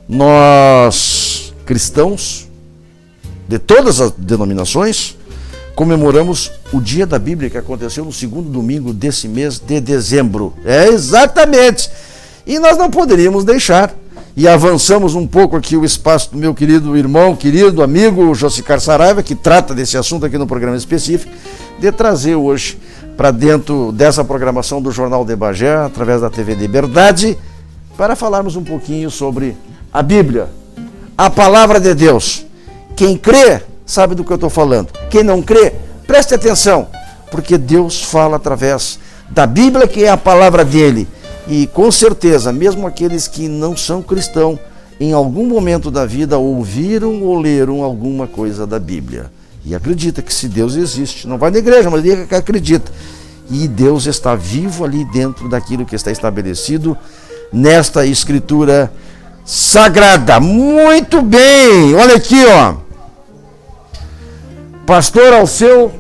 Nós, cristãos, de todas as denominações, comemoramos o Dia da Bíblia, que aconteceu no segundo domingo desse mês de dezembro. Exatamente! E nós não poderíamos deixar, e avançamos um pouco aqui o espaço do meu querido irmão, querido amigo Josicar Saraiva, que trata desse assunto aqui no programa específico, de trazer hoje para dentro dessa programação do Jornal de Bagé, através da TV Liberdade, para falarmos um pouquinho sobre a Bíblia, a Palavra de Deus. Quem crê sabe do que eu estou falando. Quem não crê, preste atenção, porque Deus fala através da Bíblia, que é a palavra dele. E com certeza, mesmo aqueles que não são cristãos, em algum momento da vida ouviram ou leram alguma coisa da Bíblia. E acredita que se Deus existe, não vai na igreja, mas diga que acredita. E Deus está vivo ali dentro daquilo que está estabelecido nesta Escritura Sagrada. Muito bem, olha aqui, ó. Pastor Alceu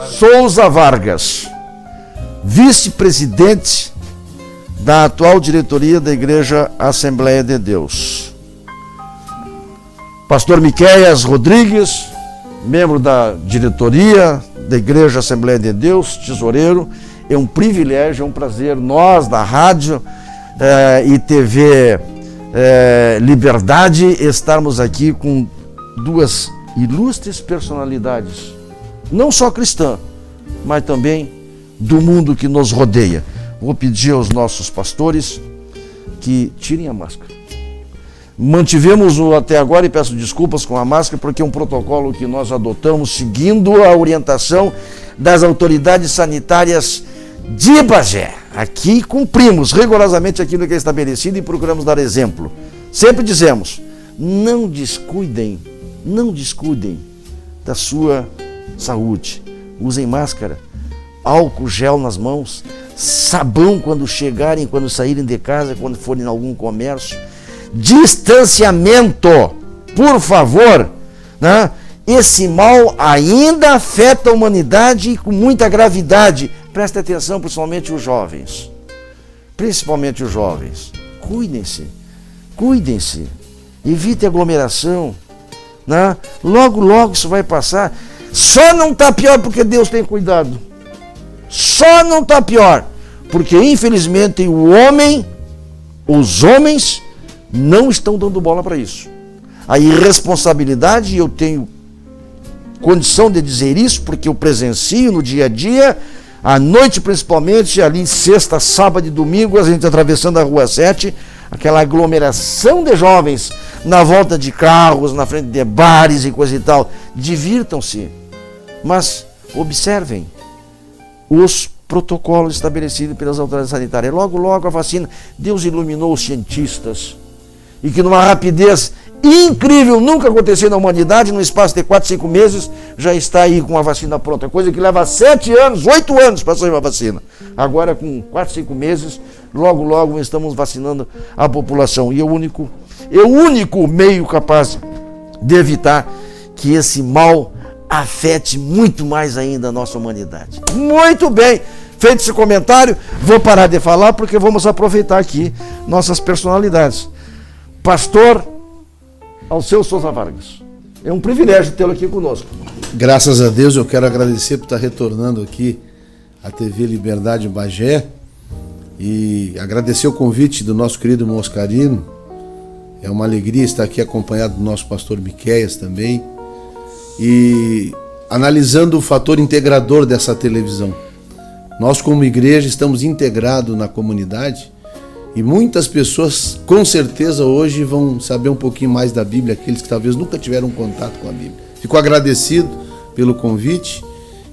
Souza Vargas, vice-presidente da atual diretoria da Igreja Assembleia de Deus. Pastor Miqueias Rodrigues, membro da diretoria da Igreja Assembleia de Deus, tesoureiro. É um privilégio, é um prazer, nós da rádio e TV Liberdade, estarmos aqui com duas ilustres personalidades, não só cristã, mas também do mundo que nos rodeia. Vou pedir aos nossos pastores que tirem a máscara. Mantivemos-o até agora, e peço desculpas com a máscara, porque é um protocolo que nós adotamos seguindo a orientação das autoridades sanitárias de Bagé. Aqui cumprimos rigorosamente aquilo que é estabelecido e procuramos dar exemplo. Sempre dizemos, não descuidem da sua saúde. Usem máscara, álcool gel nas mãos, sabão quando chegarem, quando saírem de casa, quando forem em algum comércio. Distanciamento, por favor, né? Esse mal ainda afeta a humanidade com muita gravidade. Preste atenção, principalmente os jovens. Cuidem-se, evite aglomeração, né? Logo isso vai passar. Só não está pior porque Deus tem cuidado. Só não está pior porque, infelizmente, os homens não estão dando bola para isso. A irresponsabilidade, eu tenho condição de dizer isso porque eu presencio no dia a dia, à noite principalmente, ali sexta, sábado e domingo, a gente atravessando a Rua 7, aquela aglomeração de jovens na volta de carros, na frente de bares e coisa e tal. Divirtam-se, mas observem os protocolos estabelecidos pelas autoridades sanitárias. Logo a vacina, Deus iluminou os cientistas, e que numa rapidez incrível, nunca aconteceu na humanidade, num espaço de 4, 5 meses, já está aí com a vacina pronta, coisa que leva 7 anos, 8 anos para sair uma vacina. Agora, com 4, 5 meses, logo estamos vacinando a população. E é o único meio capaz de evitar que esse mal afete muito mais ainda a nossa humanidade. Muito bem, feito esse comentário, vou parar de falar porque vamos aproveitar aqui nossas personalidades. Pastor Alceu Souza Vargas, é um privilégio tê-lo aqui conosco. Graças a Deus, eu quero agradecer por estar retornando aqui à TV Liberdade Bagé e agradecer o convite do nosso querido irmão Oscarino. É uma alegria estar aqui acompanhado do nosso pastor Miqueias também, e analisando o fator integrador dessa televisão. Nós, como igreja, estamos integrados na comunidade e muitas pessoas, com certeza, hoje vão saber um pouquinho mais da Bíblia, aqueles que talvez nunca tiveram contato com a Bíblia. Fico agradecido pelo convite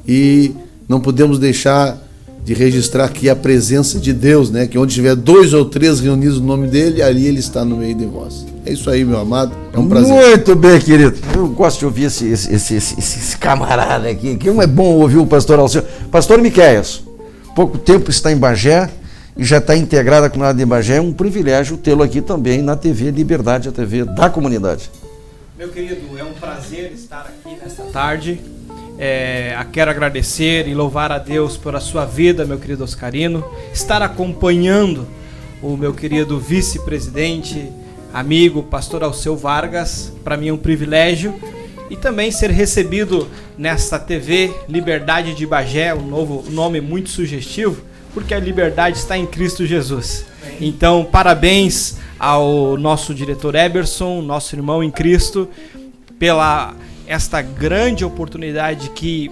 e não podemos deixar de registrar aqui a presença de Deus, né? Que onde tiver 2 ou 3 reunidos no nome dele, ali ele está no meio de vós. É isso aí, meu amado. É um prazer. Muito bem, querido. Eu gosto de ouvir esse camarada aqui. Que é bom ouvir o pastor Alceu. Pastor Miqueias, pouco tempo está em Bagé e já está integrado à comunidade de Bagé. É um privilégio tê-lo aqui também na TV Liberdade, a TV da comunidade. Meu querido, é um prazer estar aqui nesta tarde. Quero agradecer e louvar a Deus pela sua vida, meu querido Oscarino. Estar acompanhando o meu querido vice-presidente, amigo, pastor Alceu Vargas. Para mim é um privilégio. E também ser recebido nesta TV Liberdade de Bagé, um novo nome muito sugestivo, porque a liberdade está em Cristo Jesus. Então, parabéns ao nosso diretor Eberson, nosso irmão em Cristo, pela esta grande oportunidade que,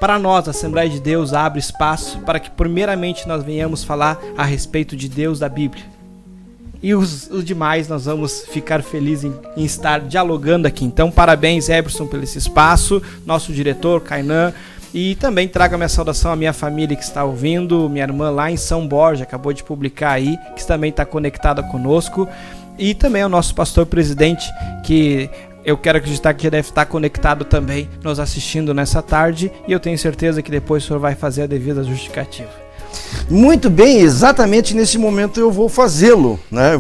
para nós, a Assembleia de Deus, abre espaço para que, primeiramente, nós venhamos falar a respeito de Deus da Bíblia. E os demais nós vamos ficar felizes em estar dialogando aqui. Então, parabéns, Eberson, pelo esse espaço, nosso diretor, Kainan. E também trago a minha saudação à minha família que está ouvindo, minha irmã lá em São Borja, acabou de publicar aí, que também está conectada conosco. E também ao nosso pastor presidente, que eu quero acreditar que já deve estar conectado também, nos assistindo nessa tarde. E eu tenho certeza que depois o senhor vai fazer a devida justificativa. Muito bem, exatamente nesse momento eu vou fazê-lo, né?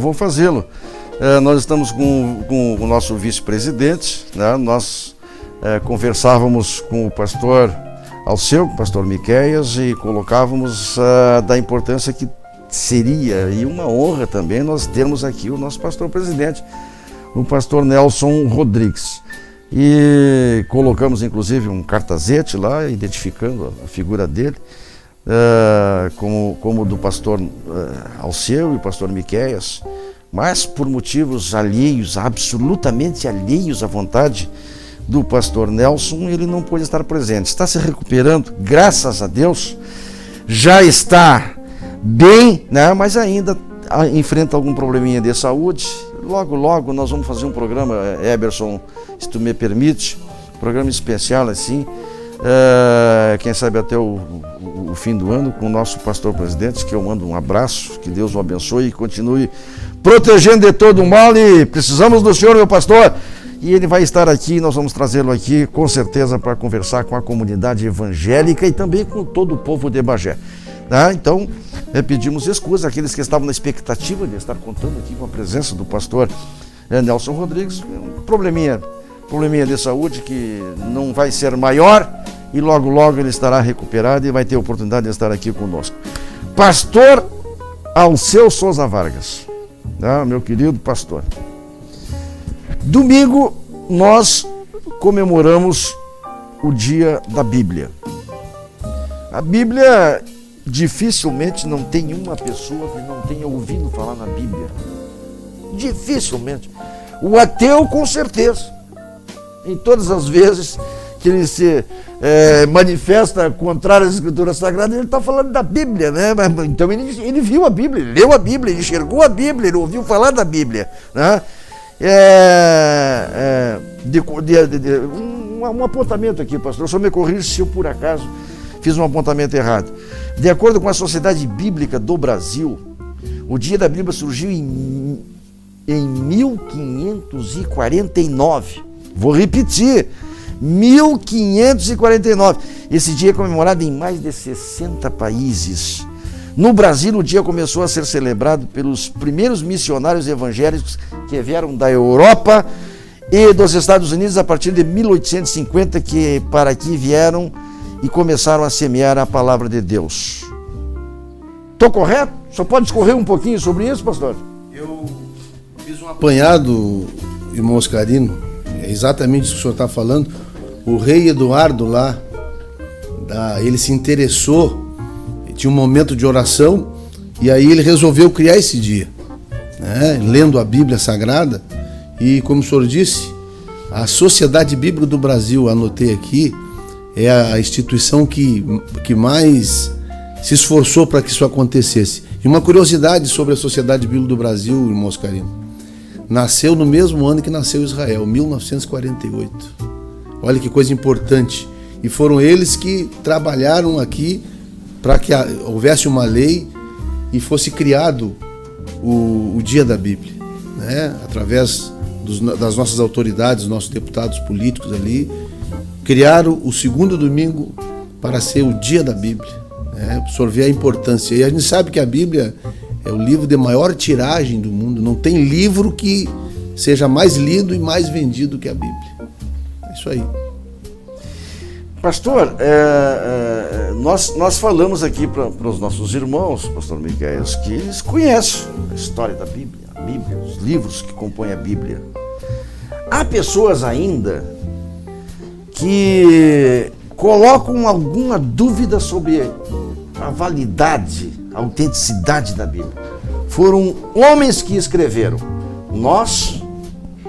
Nós estamos com o nosso vice-presidente, né? Nós conversávamos com o pastor Alceu, com o pastor Miqueias, e colocávamos da importância que seria, e uma honra também, nós termos aqui o nosso pastor presidente, o pastor Nelson Rodrigues. E colocamos inclusive um cartazete lá, identificando a figura dele, como do pastor Alceu e o pastor Miqueias, mas por motivos alheios, absolutamente alheios à vontade do pastor Nelson, ele não pôde estar presente. Está se recuperando, graças a Deus, já está bem, né? Mas ainda enfrenta algum probleminha de saúde. Logo, logo nós vamos fazer um programa, Eberson, se tu me permite, um programa especial assim, quem sabe até o fim do ano, com o nosso pastor presidente, que eu mando um abraço, que Deus o abençoe e continue protegendo de todo o mal, e precisamos do senhor, meu pastor, e ele vai estar aqui, nós vamos trazê-lo aqui com certeza para conversar com a comunidade evangélica e também com todo o povo de Bagé, tá? Então, pedimos desculpas àqueles que estavam na expectativa de estar contando aqui com a presença do pastor Nelson Rodrigues, um probleminha de saúde que não vai ser maior, e logo logo ele estará recuperado e vai ter a oportunidade de estar aqui conosco. Pastor Alceu Souza Vargas, tá? Meu querido pastor, domingo nós comemoramos o dia da Bíblia. A Bíblia, dificilmente não tem uma pessoa que não tenha ouvido falar na Bíblia. Dificilmente. O ateu, com certeza. Em todas as vezes que ele se manifesta contrário às Escrituras Sagradas, ele está falando da Bíblia, né? Então ele viu a Bíblia, ele leu a Bíblia, ele enxergou a Bíblia, ele ouviu falar da Bíblia, né? Um apontamento aqui, pastor, só me corrija se eu por acaso fiz um apontamento errado. De acordo com a Sociedade Bíblica do Brasil, o Dia da Bíblia surgiu em 1549. Vou repetir, 1549. Esse dia é comemorado em mais de 60 países. No Brasil, o dia começou a ser celebrado pelos primeiros missionários evangélicos que vieram da Europa e dos Estados Unidos a partir de 1850, que para aqui vieram e começaram a semear a palavra de Deus. Estou correto? Só pode discorrer um pouquinho sobre isso, pastor? Eu fiz um apanhado, irmão Oscarino, é exatamente isso que o senhor está falando. O rei Eduardo lá, ele se interessou, tinha um momento de oração, e aí ele resolveu criar esse dia, né? Lendo a Bíblia Sagrada. E como o senhor disse, a Sociedade Bíblica do Brasil, anotei aqui, é a instituição que mais se esforçou para que isso acontecesse. E uma curiosidade sobre a Sociedade Bíblica do Brasil, irmão Oscarino, nasceu no mesmo ano que nasceu Israel, 1948. Olha que coisa importante. E foram eles que trabalharam aqui para que houvesse uma lei e fosse criado o Dia da Bíblia, né? Através das nossas autoridades, nossos deputados políticos ali, criaram o segundo domingo para ser o Dia da Bíblia, né? Absorver a importância. E a gente sabe que a Bíblia é o livro de maior tiragem do mundo. Não tem livro que seja mais lido e mais vendido que a Bíblia. É isso aí. Pastor, nós falamos aqui para os nossos irmãos, pastor Miqueias, que eles conhecem a história da Bíblia, Bíblia, os livros que compõem a Bíblia. Há pessoas ainda que colocam alguma dúvida sobre a validade, a autenticidade da Bíblia. Foram homens que escreveram. Nós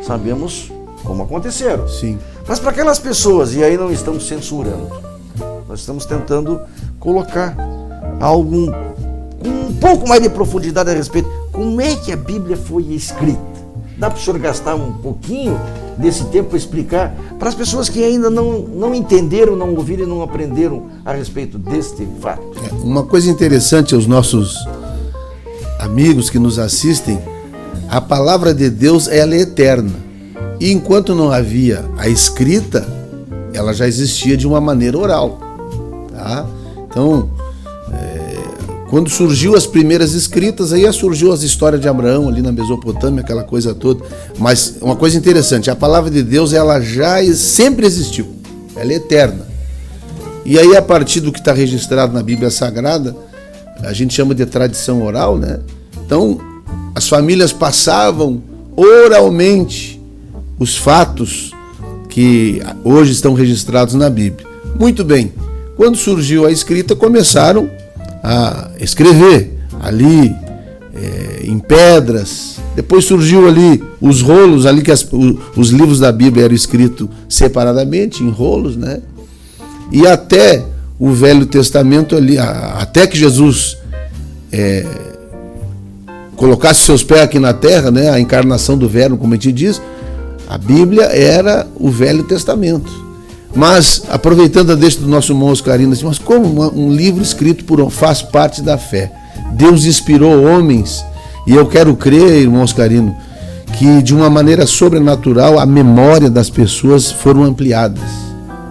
sabemos como aconteceram. Sim. Mas para aquelas pessoas, e aí não estamos censurando, nós estamos tentando colocar algo com um pouco mais de profundidade a respeito. Como é que a Bíblia foi escrita? Dá para o senhor gastar um pouquinho desse tempo para explicar para as pessoas que ainda não entenderam, não ouviram e não aprenderam a respeito deste fato? Uma coisa interessante aos nossos amigos que nos assistem, a palavra de Deus, ela é eterna. E enquanto não havia a escrita, ela já existia de uma maneira oral. Tá? Então, quando surgiu as primeiras escritas, aí surgiu as histórias de Abraão ali na Mesopotâmia, aquela coisa toda. Mas uma coisa interessante, a palavra de Deus, ela já sempre existiu. Ela é eterna. E aí, a partir do que está registrado na Bíblia Sagrada, a gente chama de tradição oral, né? Então, as famílias passavam oralmente os fatos que hoje estão registrados na Bíblia. Muito bem. Quando surgiu a escrita, começaram a escrever ali em pedras. Depois surgiu ali os rolos, ali que os livros da Bíblia eram escritos separadamente, em rolos, né? E até o Velho Testamento ali, até que Jesus colocasse seus pés aqui na terra, né? A encarnação do Verbo, como a gente diz, a Bíblia era o Velho Testamento. Mas, aproveitando a deixa do nosso irmão Oscarino, assim, mas como um livro escrito faz parte da fé? Deus inspirou homens, e eu quero crer, irmão Oscarino, que de uma maneira sobrenatural a memória das pessoas foram ampliadas,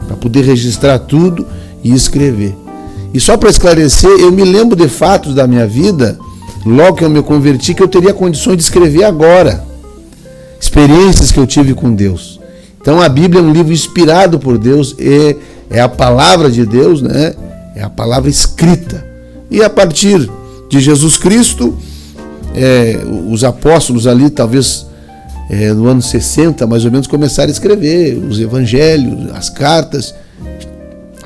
para poder registrar tudo e escrever. E só para esclarecer, eu me lembro de fatos da minha vida, logo que eu me converti, que eu teria condições de escrever agora. Experiências que eu tive com Deus. Então a Bíblia é um livro inspirado por Deus, é a palavra de Deus, né? É a palavra escrita. E a partir de Jesus Cristo, os apóstolos ali, talvez no ano 60, mais ou menos, começaram a escrever os evangelhos, as cartas,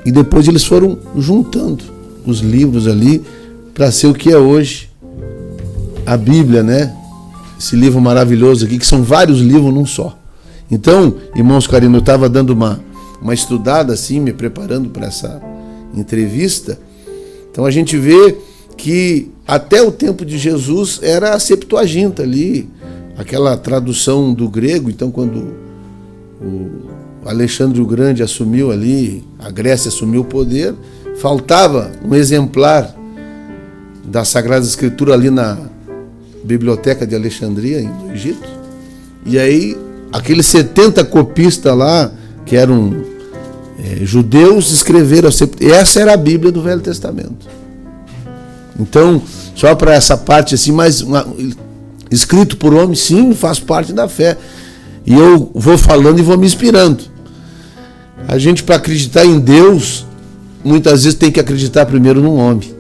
e depois eles foram juntando os livros ali para ser o que é hoje a Bíblia, né? Esse livro maravilhoso aqui, que são vários livros num só. Então, irmãos Carino, eu estava dando uma estudada assim, me preparando para essa entrevista. Então a gente vê que até o tempo de Jesus era a Septuaginta ali, aquela tradução do grego. Então quando o Alexandre o Grande assumiu ali, a Grécia assumiu o poder, faltava um exemplar da Sagrada Escritura ali na Biblioteca de Alexandria, no Egito. E aí aqueles 70 copistas lá, que eram judeus, escreveram. Essa era a Bíblia do Velho Testamento. Então, só para essa parte assim, mas escrito por homem, sim, faz parte da fé. E eu vou falando e vou me inspirando. A gente, para acreditar em Deus, muitas vezes tem que acreditar primeiro num homem.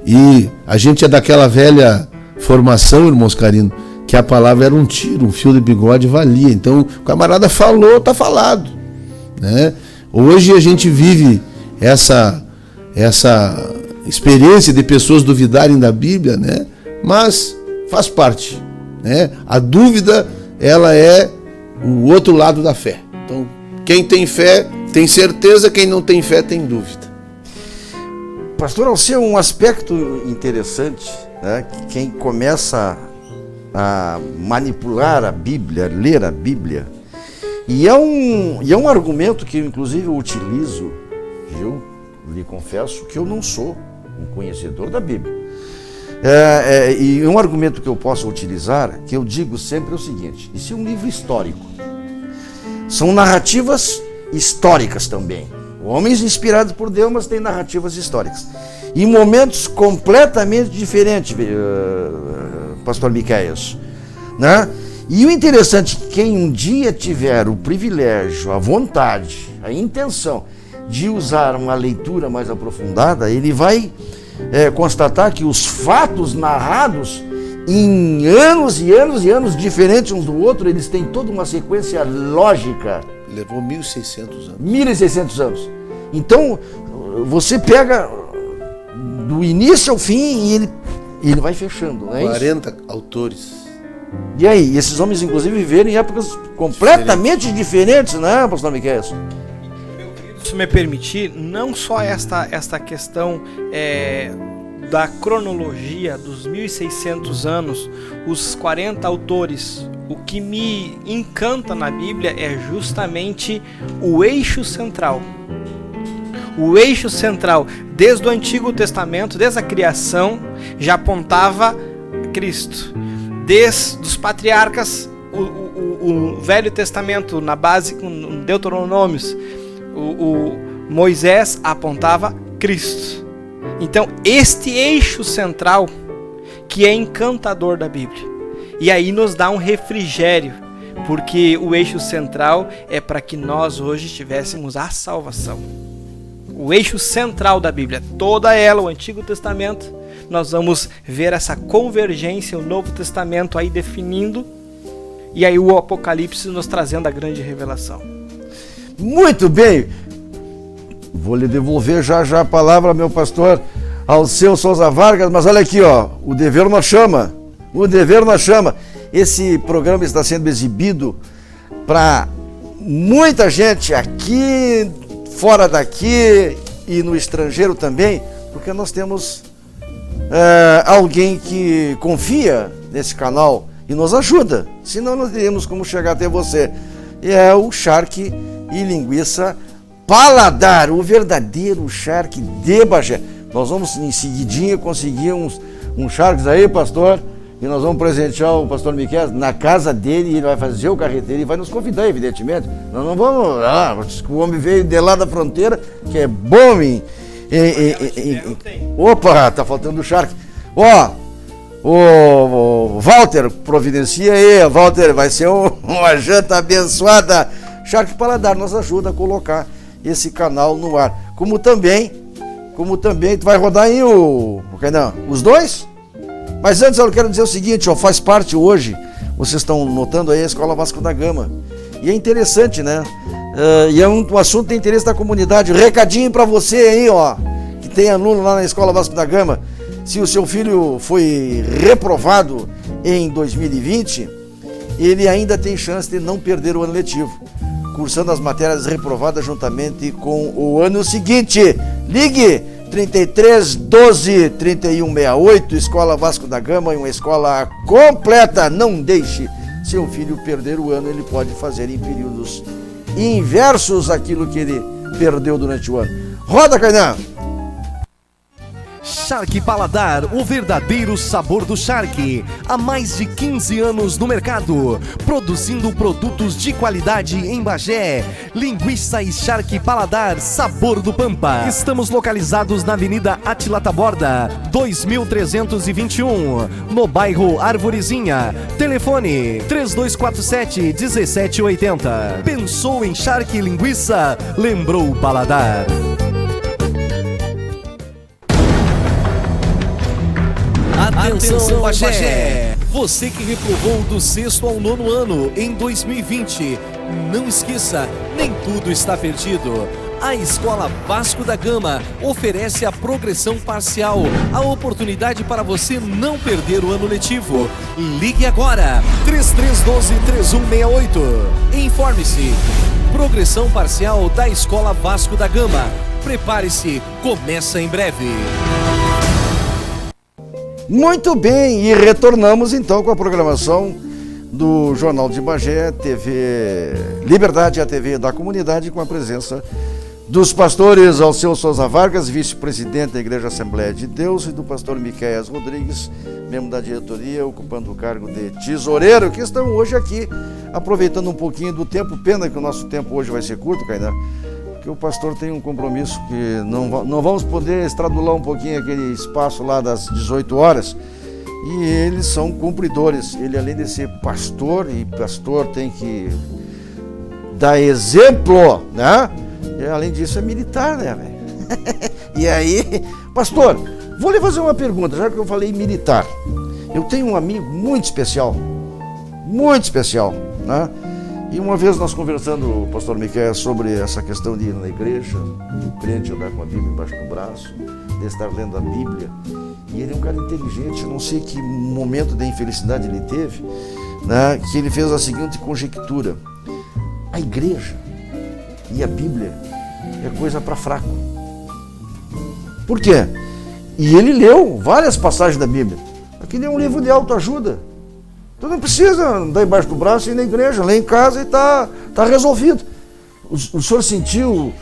E a gente é daquela velha formação, irmãos Carino, que a palavra era um tiro, um fio de bigode valia. Então, o camarada falou, está falado, né? Hoje a gente vive essa experiência de pessoas duvidarem da Bíblia, né? Mas faz parte, né? A dúvida, ela é o outro lado da fé. Então, quem tem fé tem certeza, quem não tem fé tem dúvida. Pastor Alceu, um aspecto interessante, né? Que quem começa a manipular a Bíblia, ler a Bíblia, e é um argumento que eu, inclusive, eu utilizo, eu lhe confesso que eu não sou um conhecedor da Bíblia. E um argumento que eu posso utilizar, que eu digo sempre, é o seguinte: isso é um livro histórico. São narrativas históricas também. Homens inspirados por Deus, mas têm narrativas históricas. Em momentos completamente diferentes, pastor Miqueias, né? E o interessante é que quem um dia tiver o privilégio, a vontade, a intenção de usar uma leitura mais aprofundada, ele vai constatar que os fatos narrados em anos e anos e anos diferentes uns do outro, eles têm toda uma sequência lógica. Levou 1.600 anos. 1.600 anos. Então, você pega do início ao fim e ele vai fechando, não é 40 isso? autores. E aí, esses homens inclusive viveram em épocas completamente diferentes, né, pastor Miquel? Se me permitir, não só esta questão da cronologia dos 1.600 anos, os 40 autores, o que me encanta na Bíblia é justamente o eixo central. O eixo central, desde o Antigo Testamento, desde a criação, já apontava Cristo. Desde os patriarcas, o Velho Testamento, na base, com Deuteronômios, o Moisés apontava Cristo. Então, este eixo central que é encantador da Bíblia. E aí nos dá um refrigério, porque o eixo central é para que nós hoje tivéssemos a salvação. O eixo central da Bíblia, toda ela, o Antigo Testamento, nós vamos ver essa convergência, o Novo Testamento aí definindo, e aí o Apocalipse nos trazendo a grande revelação. Muito bem, vou lhe devolver já a palavra, meu pastor Alceu Souza Vargas, mas olha aqui, ó, o dever nos chama, esse programa está sendo exibido para muita gente aqui, fora daqui e no estrangeiro também, porque nós temos alguém que confia nesse canal e nos ajuda, senão não teríamos como chegar até você. E é o Charque e Linguiça Paladar, o verdadeiro charque de Bagé. Nós vamos em seguidinha conseguir uns charques aí, pastor, e nós vamos presentear o pastor Miquel na casa dele, e ele vai fazer o carreteiro e vai nos convidar, evidentemente. Nós não vamos, o homem veio de lá da fronteira, que é bom Opa, tá faltando o charque. Ó, o Walter, providencia aí, Walter, vai ser uma janta abençoada. Charque Paladar nos ajuda a colocar esse canal no ar. Como também, tu vai rodar aí os dois? Mas antes eu quero dizer o seguinte, ó, faz parte hoje, vocês estão notando aí a Escola Vasco da Gama. E é interessante, né? E é um assunto de interesse da comunidade. Recadinho para você aí, ó, que tem aluno lá na Escola Vasco da Gama. Se o seu filho foi reprovado em 2020, ele ainda tem chance de não perder o ano letivo, cursando as matérias reprovadas juntamente com o ano seguinte. Ligue 33 12 31 68, Escola Vasco da Gama, uma escola completa. Não deixe seu filho perder o ano, ele pode fazer em períodos inversos aquilo que ele perdeu durante o ano. Roda, Kainan! Charque Paladar, o verdadeiro sabor do charque. Há mais de 15 anos no mercado, produzindo produtos de qualidade em Bagé. Linguiça e Charque Paladar, sabor do Pampa. Estamos localizados na Avenida Átila Taborda, 2321, no bairro Arvorezinha. Telefone 3247-1780. Pensou em charque e linguiça? Lembrou o Paladar. Atenção, Bagé! Você que reprovou do 6º ao 9º ano em 2020, não esqueça, nem tudo está perdido. A Escola Vasco da Gama oferece a progressão parcial, a oportunidade para você não perder o ano letivo. Ligue agora, 3312-3168. Informe-se. Progressão parcial da Escola Vasco da Gama. Prepare-se, começa em breve. Muito bem, e retornamos então com a programação do Jornal de Bagé, TV Liberdade, a TV da comunidade, com a presença dos pastores Alceu Souza Vargas, vice-presidente da Igreja Assembleia de Deus, e do pastor Miqueias Rodrigues, membro da diretoria, ocupando o cargo de tesoureiro, que estão hoje aqui aproveitando um pouquinho do tempo. Pena que o nosso tempo hoje vai ser curto, Kainan, que o pastor tem um compromisso que não vamos poder extradular um pouquinho aquele espaço lá das 18 horas, e eles são cumpridores. Ele, além de ser pastor, e pastor tem que dar exemplo, né? E, além disso, é militar, né, velho? E aí, pastor, vou lhe fazer uma pergunta, já que eu falei militar. Eu tenho um amigo muito especial, né? E uma vez nós conversando, pastor Miquel, sobre essa questão de ir na igreja, o crente andar com a Bíblia embaixo do braço, de estar lendo a Bíblia. E ele é um cara inteligente, eu não sei que momento de infelicidade ele teve, né, que ele fez a seguinte conjectura: a igreja e a Bíblia é coisa para fraco. Por quê? E ele leu várias passagens da Bíblia. Aquilo é um livro de autoajuda. Tu não precisa andar embaixo do braço e ir na igreja, lá em casa e tá resolvido. O senhor sentiu...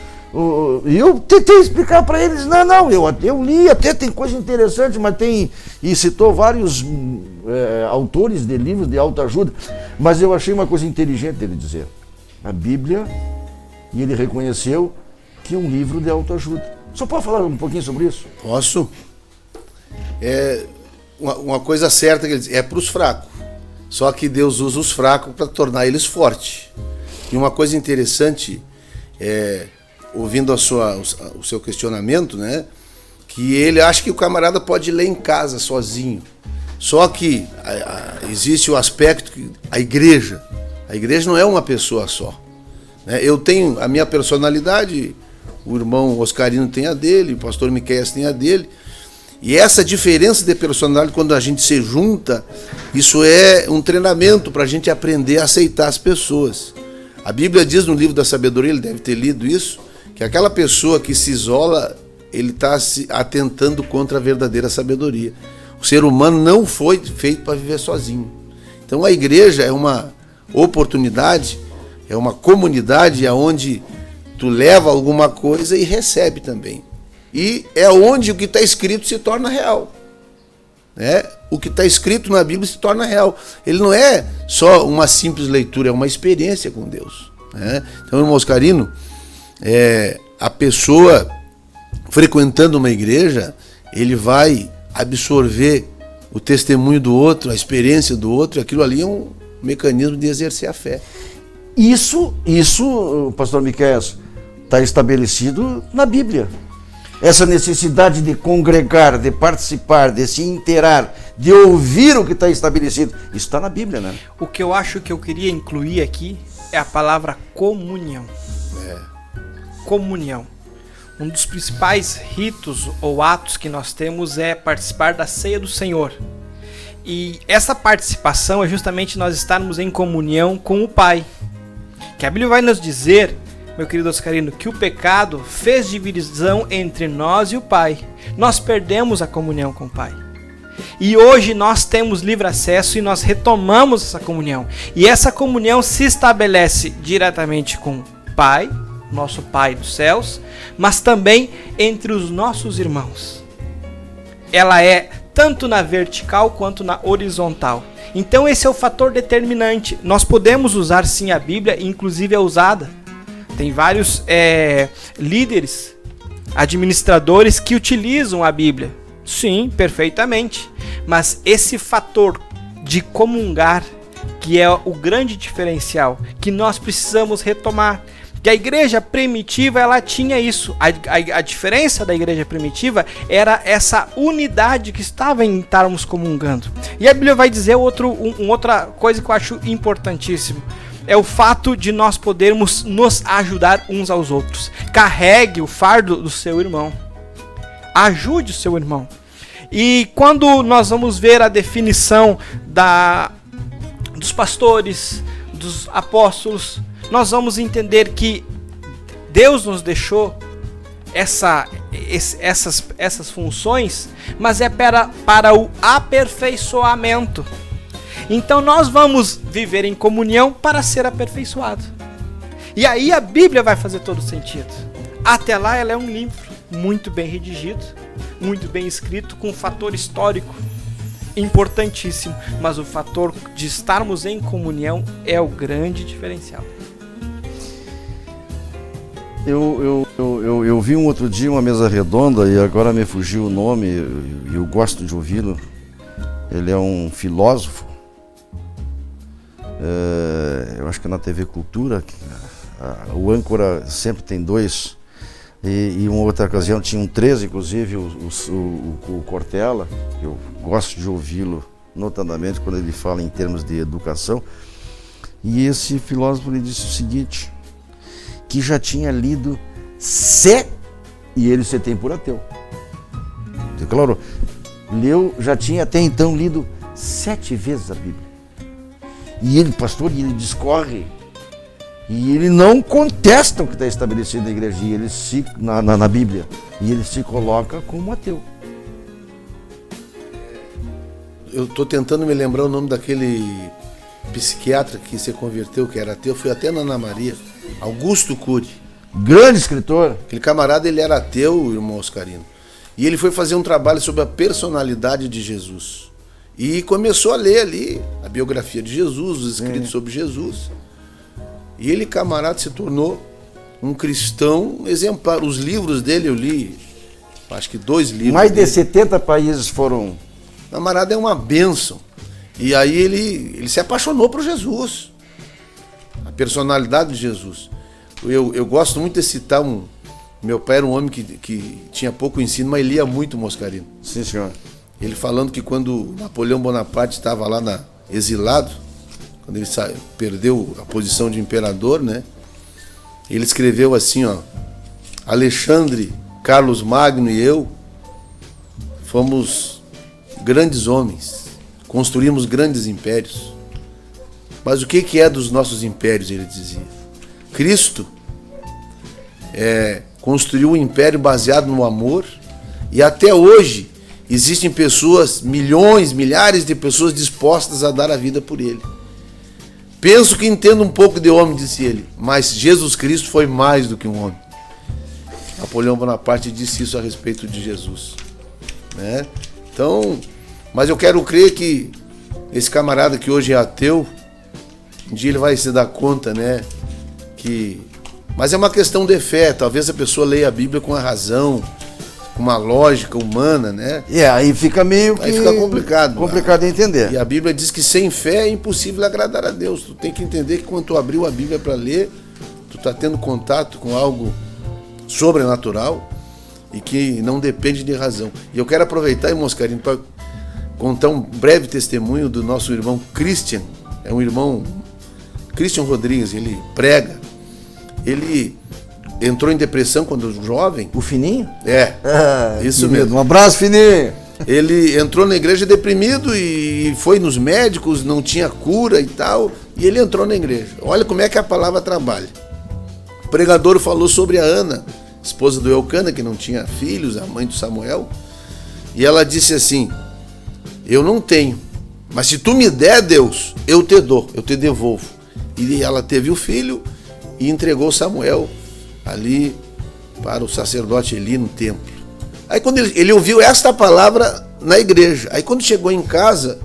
E eu tentei explicar para eles, eu li, até tem coisa interessante, mas tem... E citou vários autores de livros de autoajuda, mas eu achei uma coisa inteligente dele dizer. A Bíblia, e ele reconheceu que é um livro de autoajuda. Só pode falar um pouquinho sobre isso? Posso? Uma coisa certa que ele diz, é para os fracos. Só que Deus usa os fracos para tornar eles fortes. E uma coisa interessante, ouvindo o seu questionamento, né, que ele acha que o camarada pode ler em casa sozinho. Só que existe o aspecto que a igreja não é uma pessoa só. Né? Eu tenho a minha personalidade, o irmão Oscarino tem a dele, o pastor Miqueias tem a dele. E essa diferença de personalidade, quando a gente se junta, isso é um treinamento para a gente aprender a aceitar as pessoas. A Bíblia diz no livro da sabedoria, ele deve ter lido isso, que aquela pessoa que se isola, ele está se atentando contra a verdadeira sabedoria. O ser humano não foi feito para viver sozinho. Então a igreja é uma oportunidade, é uma comunidade onde tu leva alguma coisa e recebe também. E é onde o que está escrito se torna real. Né? O que está escrito na Bíblia se torna real. Ele não é só uma simples leitura, é uma experiência com Deus. Né? Então, irmão Oscarino, a pessoa frequentando uma igreja, ele vai absorver o testemunho do outro, a experiência do outro, e aquilo ali é um mecanismo de exercer a fé. Isso, pastor Miquel, está estabelecido na Bíblia. Essa necessidade de congregar, de participar, de se inteirar, de ouvir o que está estabelecido, isso está na Bíblia, né? O que eu acho que eu queria incluir aqui é a palavra comunhão. Comunhão. Um dos principais ritos ou atos que nós temos é participar da ceia do Senhor. E essa participação é justamente nós estarmos em comunhão com o Pai. Que a Bíblia vai nos dizer, meu querido Oscarino, que o pecado fez divisão entre nós e o Pai. Nós perdemos a comunhão com o Pai. E hoje nós temos livre acesso e nós retomamos essa comunhão. E essa comunhão se estabelece diretamente com o Pai, nosso Pai dos céus, mas também entre os nossos irmãos. Ela é tanto na vertical quanto na horizontal. Então esse é o fator determinante. Nós podemos usar sim a Bíblia, inclusive é usada. Tem vários líderes, administradores que utilizam a Bíblia. Sim, perfeitamente. Mas esse fator de comungar, que é o grande diferencial, que nós precisamos retomar. Que a igreja primitiva, ela tinha isso. A diferença da igreja primitiva era essa unidade que estava em estarmos comungando. E a Bíblia vai dizer outra coisa que eu acho importantíssimo. É o fato de nós podermos nos ajudar uns aos outros. Carregue o fardo do seu irmão. Ajude o seu irmão. E quando nós vamos ver a definição dos pastores, dos apóstolos, nós vamos entender que Deus nos deixou essas funções, mas é para o aperfeiçoamento. Então nós vamos viver em comunhão para ser aperfeiçoado. E aí a Bíblia vai fazer todo sentido. Até lá ela é um livro muito bem redigido, muito bem escrito, com um fator histórico importantíssimo. Mas o fator de estarmos em comunhão é o grande diferencial. Eu vi um outro dia uma mesa redonda e agora me fugiu o nome, eu gosto de ouvi-lo. Ele é um filósofo. Eu acho que na TV Cultura, o âncora sempre tem dois, e em uma outra ocasião tinham três, inclusive o Cortella, eu gosto de ouvi-lo notadamente quando ele fala em termos de educação. E esse filósofo lhe disse o seguinte, que já tinha lido e ele se tem por ateu. Declarou, já tinha até então lido 7 vezes a Bíblia. E ele, pastor, ele discorre, e ele não contesta o que está estabelecido na igreja, e ele na Bíblia, e ele se coloca como ateu. Eu estou tentando me lembrar o nome daquele psiquiatra que se converteu, que era ateu, foi até na Ana Maria, Augusto Cury. Grande escritor. Aquele camarada, ele era ateu, o irmão Oscarino. E ele foi fazer um trabalho sobre a personalidade de Jesus. E começou a ler ali a biografia de Jesus, os escritos sobre Jesus. E ele, camarada, se tornou um cristão exemplar. Os livros dele eu li, acho que 2 livros. Mais de 70 países foram... O camarada é uma bênção. E aí ele se apaixonou por Jesus. A personalidade de Jesus. Eu gosto muito de citar meu pai era um homem que tinha pouco ensino, mas lia muito, Moscarino. Sim, senhor. Ele falando que quando Napoleão Bonaparte estava lá exilado, quando ele perdeu a posição de imperador, né? Ele escreveu assim, ó: Alexandre, Carlos Magno e eu fomos grandes homens, construímos grandes impérios. Mas o que é dos nossos impérios, ele dizia? Cristo construiu um império baseado no amor, e até hoje existem pessoas, milhões, milhares de pessoas dispostas a dar a vida por ele. Penso que entendo um pouco de homem, disse ele, mas Jesus Cristo foi mais do que um homem. Napoleão Bonaparte disse isso a respeito de Jesus, né? Então, mas eu quero crer que esse camarada que hoje é ateu, um dia ele vai se dar conta, né? Mas é uma questão de fé. Talvez a pessoa leia a Bíblia com a razão, com uma lógica humana, né? Aí fica aí fica complicado. Complicado de entender. E a Bíblia diz que sem fé é impossível agradar a Deus. Tu tem que entender que quando tu abriu a Bíblia para ler, tu está tendo contato com algo sobrenatural e que não depende de razão. E eu quero aproveitar, Moscarino, para contar um breve testemunho do nosso irmão Christian. É um irmão, Christian Rodrigues, ele prega. Ele entrou em depressão quando jovem. O Fininho? Isso querido, mesmo. Um abraço, Fininho. Ele entrou na igreja deprimido e foi nos médicos, não tinha cura e tal, e ele entrou na igreja. Olha como é que a palavra trabalha. O pregador falou sobre a Ana, esposa do Eucana, que não tinha filhos, a mãe do Samuel, e ela disse assim: eu não tenho, mas se tu me der, Deus, eu te dou, eu te devolvo. E ela teve o filho e entregou Samuel ali para o sacerdote Eli no templo. Aí quando ele ouviu esta palavra na igreja, aí quando chegou em casa,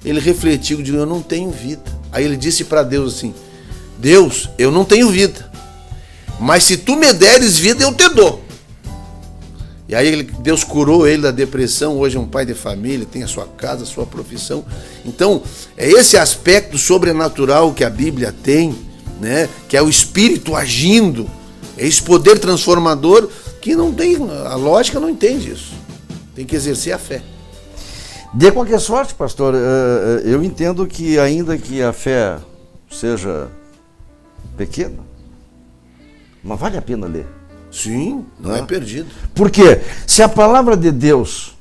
ele refletiu e disse: eu não tenho vida. Aí ele disse para Deus assim: Deus, eu não tenho vida, mas se tu me deres vida, eu te dou. E aí Deus curou ele da depressão, hoje é um pai de família, tem a sua casa, a sua profissão. Então, é esse aspecto sobrenatural que a Bíblia tem, né? Que é o Espírito agindo, é esse poder transformador que não tem, a lógica não entende isso. Tem que exercer a fé. De qualquer sorte, pastor, eu entendo que ainda que a fé seja pequena, mas vale a pena ler. Sim, não é perdido. Por quê? Se a palavra de Deus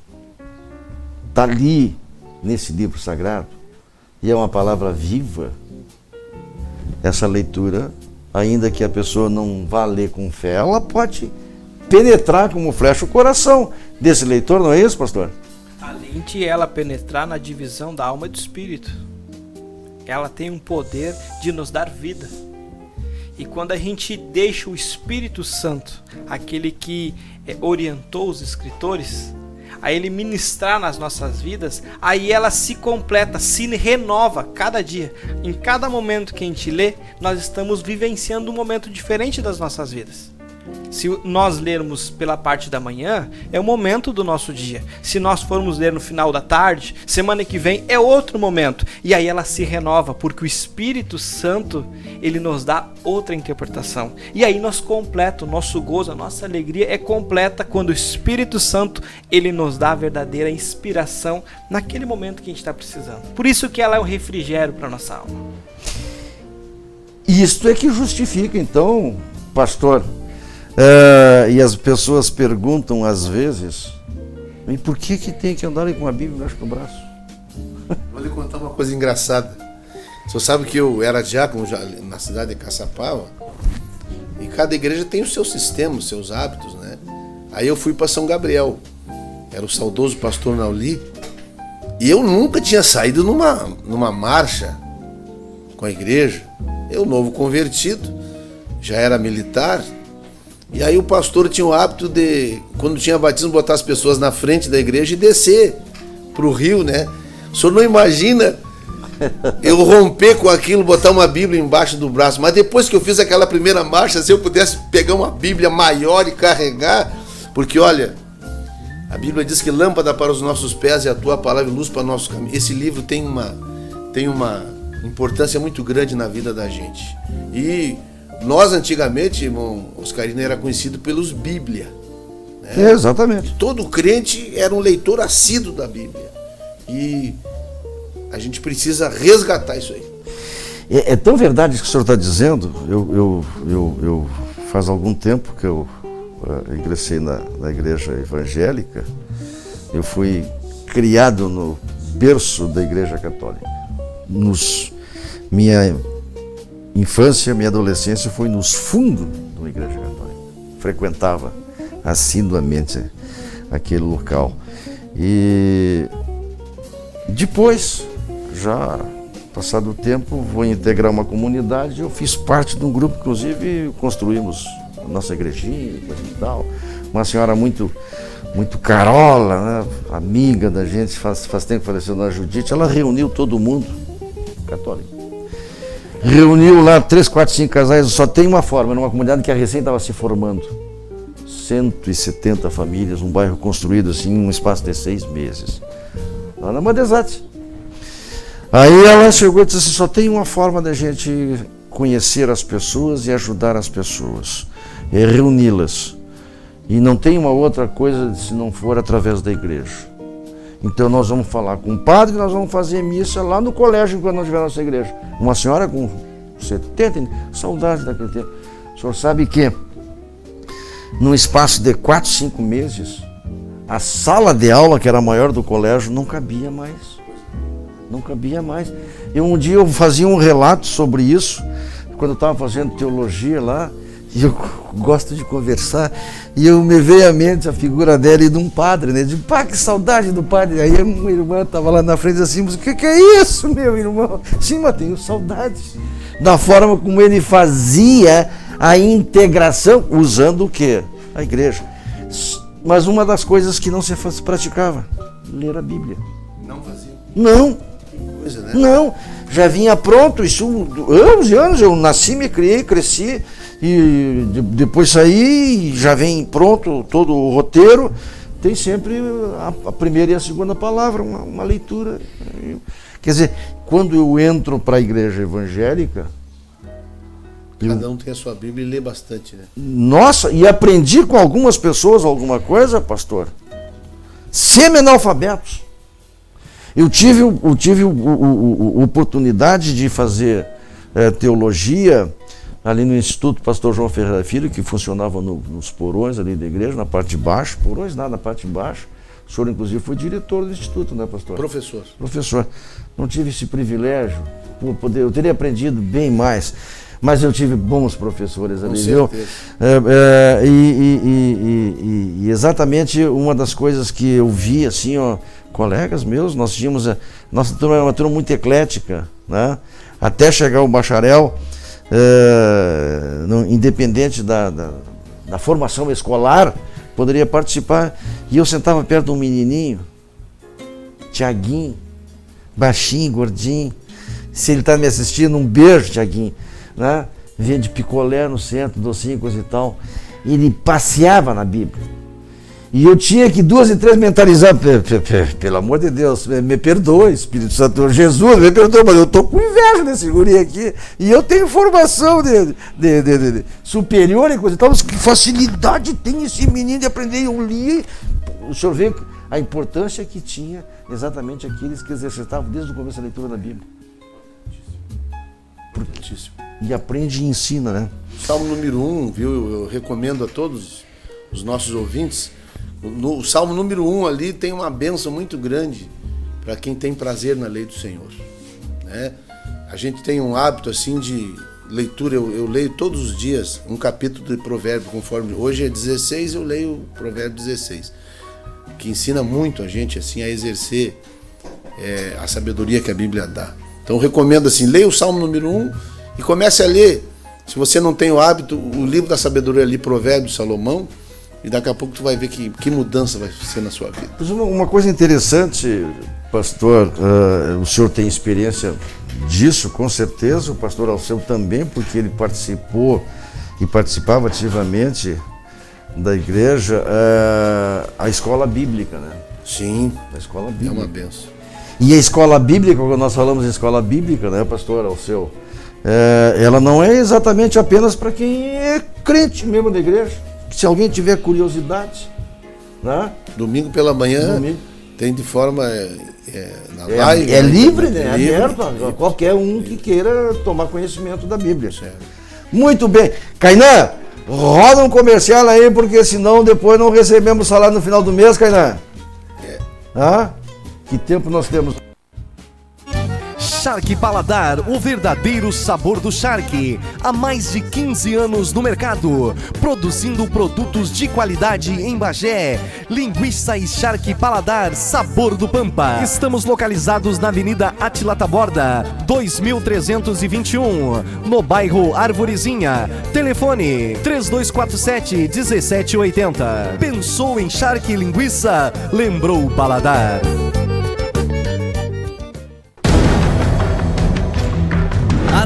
está ali, nesse livro sagrado, e é uma palavra viva, essa leitura, ainda que a pessoa não vá ler com fé, ela pode penetrar como flecha o coração desse leitor, não é isso, pastor? Além de ela penetrar na divisão da alma e do espírito, ela tem um poder de nos dar vida. E quando a gente deixa o Espírito Santo, aquele que orientou os escritores, a ele ministrar nas nossas vidas, aí ela se completa, se renova cada dia. Em cada momento que a gente lê, nós estamos vivenciando um momento diferente das nossas vidas. Se nós lermos pela parte da manhã, é o momento do nosso dia. Se nós formos ler no final da tarde, semana que vem é outro momento. E aí ela se renova, porque o Espírito Santo, ele nos dá outra interpretação. E aí nós completa, o nosso gozo, a nossa alegria é completa quando o Espírito Santo, ele nos dá a verdadeira inspiração naquele momento que a gente está precisando. Por isso que ela é um refrigério para a nossa alma. Isto é que justifica, então, pastor. E as pessoas perguntam às vezes, e por que tem que andar com a Bíblia embaixo do braço? Vou lhe contar uma coisa engraçada. O senhor sabe que eu era diácono na cidade de Caçapava, e cada igreja tem o seu sistema, os seus hábitos, né? Aí eu fui para São Gabriel, era o saudoso pastor Nauli, e eu nunca tinha saído numa marcha com a igreja. Eu, novo convertido, já era militar. E aí o pastor tinha o hábito de, quando tinha batismo, botar as pessoas na frente da igreja e descer pro rio, né? O senhor não imagina eu romper com aquilo, botar uma Bíblia embaixo do braço. Mas depois que eu fiz aquela primeira marcha, se eu pudesse pegar uma Bíblia maior e carregar, porque olha, a Bíblia diz que lâmpada para os nossos pés e a tua palavra e luz para o nosso caminho. Esse livro tem uma importância muito grande na vida da gente. E nós, antigamente, irmão Oscarino, era conhecido pelos Bíblia. Né? Exatamente. Todo crente era um leitor assíduo da Bíblia. E a gente precisa resgatar isso aí. É tão verdade isso que o senhor está dizendo. Eu faz algum tempo que eu ingressei na igreja evangélica. Eu fui criado no berço da igreja católica. Minha infância, minha adolescência foi nos fundos de uma igreja católica. Frequentava assiduamente aquele local. E depois, já passado o tempo, vou integrar uma comunidade. Eu fiz parte de um grupo, inclusive construímos a nossa igrejinha, coisa e tal. Uma senhora muito carola, né? Amiga da gente, faz tempo que faleceu, na Judite. Ela reuniu todo mundo católico. Reuniu lá 3, 4, 5 casais, só tem uma forma, numa comunidade que a recém estava se formando. 170 famílias, um bairro construído assim, em um espaço de 6 meses. Lá na Madesate. Aí ela chegou e disse assim, só tem uma forma da gente conhecer as pessoas e ajudar as pessoas, é reuni-las. E não tem uma outra coisa se não for através da igreja. Então nós vamos falar com o padre, nós vamos fazer missa lá no colégio quando não tiver nossa igreja. Uma senhora com 70, saudade daquele tempo. O senhor sabe que num espaço de 4, 5 meses, a sala de aula, que era a maior do colégio, não cabia mais. Não cabia mais. E um dia eu fazia um relato sobre isso, quando eu estava fazendo teologia lá, e eu gosto de conversar, e eu me veio à mente a figura dela e de um padre, né? De pá, que saudade do padre. Aí uma irmã estava lá na frente assim, mas o que é isso, meu irmão? Sim, mas tenho saudades da forma como ele fazia a integração, usando o quê? A igreja. Mas uma das coisas que não se praticava, ler a Bíblia. Não fazia? Não. Que coisa, né? Não. Já vinha pronto, isso anos e anos, eu nasci, me criei, cresci, e depois saí, já vem pronto todo o roteiro, tem sempre a primeira e a segunda palavra, uma leitura. Quer dizer, quando eu entro para a igreja evangélica... Cada um tem a sua Bíblia e lê bastante, né? Nossa, e aprendi com algumas pessoas alguma coisa, pastor, semi-analfabetos. Eu tive oportunidade de fazer teologia ali no Instituto Pastor João Ferreira Filho, que funcionava nos porões ali da igreja, na parte de baixo, porões nada, na parte de baixo. O senhor, inclusive, foi diretor do Instituto, né, pastor? Professor. Não tive esse privilégio, eu teria aprendido bem mais, mas eu tive bons professores ali, viu? E exatamente uma das coisas que eu vi, assim, ó, colegas meus, nós tínhamos, nossa turma era uma turma muito eclética, né? Até chegar o bacharel, independente da formação escolar, poderia participar. E eu sentava perto de um menininho, Tiaguinho, baixinho, gordinho. Se ele está me assistindo, um beijo, Tiaguinho, né? Vende picolé no centro, docinho, coisa e tal. ele passeava na Bíblia. E eu tinha que 2 e 3 mentalizar, pelo amor de Deus, me perdoe, Espírito Santo, Jesus, me perdoe, mas eu estou com inveja desse guri aqui, e eu tenho formação de superior e coisa, então que facilidade tem esse menino de aprender, eu li, o senhor vê a importância que tinha exatamente aqueles que exercitavam desde o começo a leitura da Bíblia. E aprende e ensina, né? Salmo número 1, viu? Eu recomendo a todos os nossos ouvintes. No Salmo número 1 ali tem uma bênção muito grande para quem tem prazer na lei do Senhor, né? A gente tem um hábito assim de leitura, eu leio todos os dias um capítulo de provérbio, conforme hoje é 16, eu leio o provérbio 16, que ensina muito a gente assim a exercer a sabedoria que a Bíblia dá. Então eu recomendo assim, leia o Salmo número 1 e comece a ler. Se você não tem o hábito, o livro da sabedoria ali, Provérbios de Salomão, e daqui a pouco tu vai ver que mudança vai ser na sua vida. Uma coisa interessante, pastor, o senhor tem experiência disso, com certeza, o pastor Alceu também, porque ele participou e participava ativamente da igreja, a escola bíblica, né? Sim, a escola bíblica. É uma benção. E a escola bíblica, quando nós falamos em escola bíblica, né, pastor Alceu, ela não é exatamente apenas para quem é crente mesmo da igreja. Se alguém tiver curiosidade, né? Domingo pela manhã tem de forma na live. É livre, né? É aberto a qualquer um que queira tomar conhecimento da Bíblia. Certo. Muito bem. Kainan, roda um comercial aí, porque senão depois não recebemos salário no final do mês, Kainan. Que tempo nós temos? Shark Paladar, o verdadeiro sabor do Shark. Há mais de 15 anos no mercado, produzindo produtos de qualidade em Bagé. Linguiça e Shark Paladar, sabor do Pampa. Estamos localizados na Avenida Átila Taborda, 2321, no bairro Arvorezinha. Telefone 3247-1780. Pensou em Shark e linguiça? Lembrou o Paladar.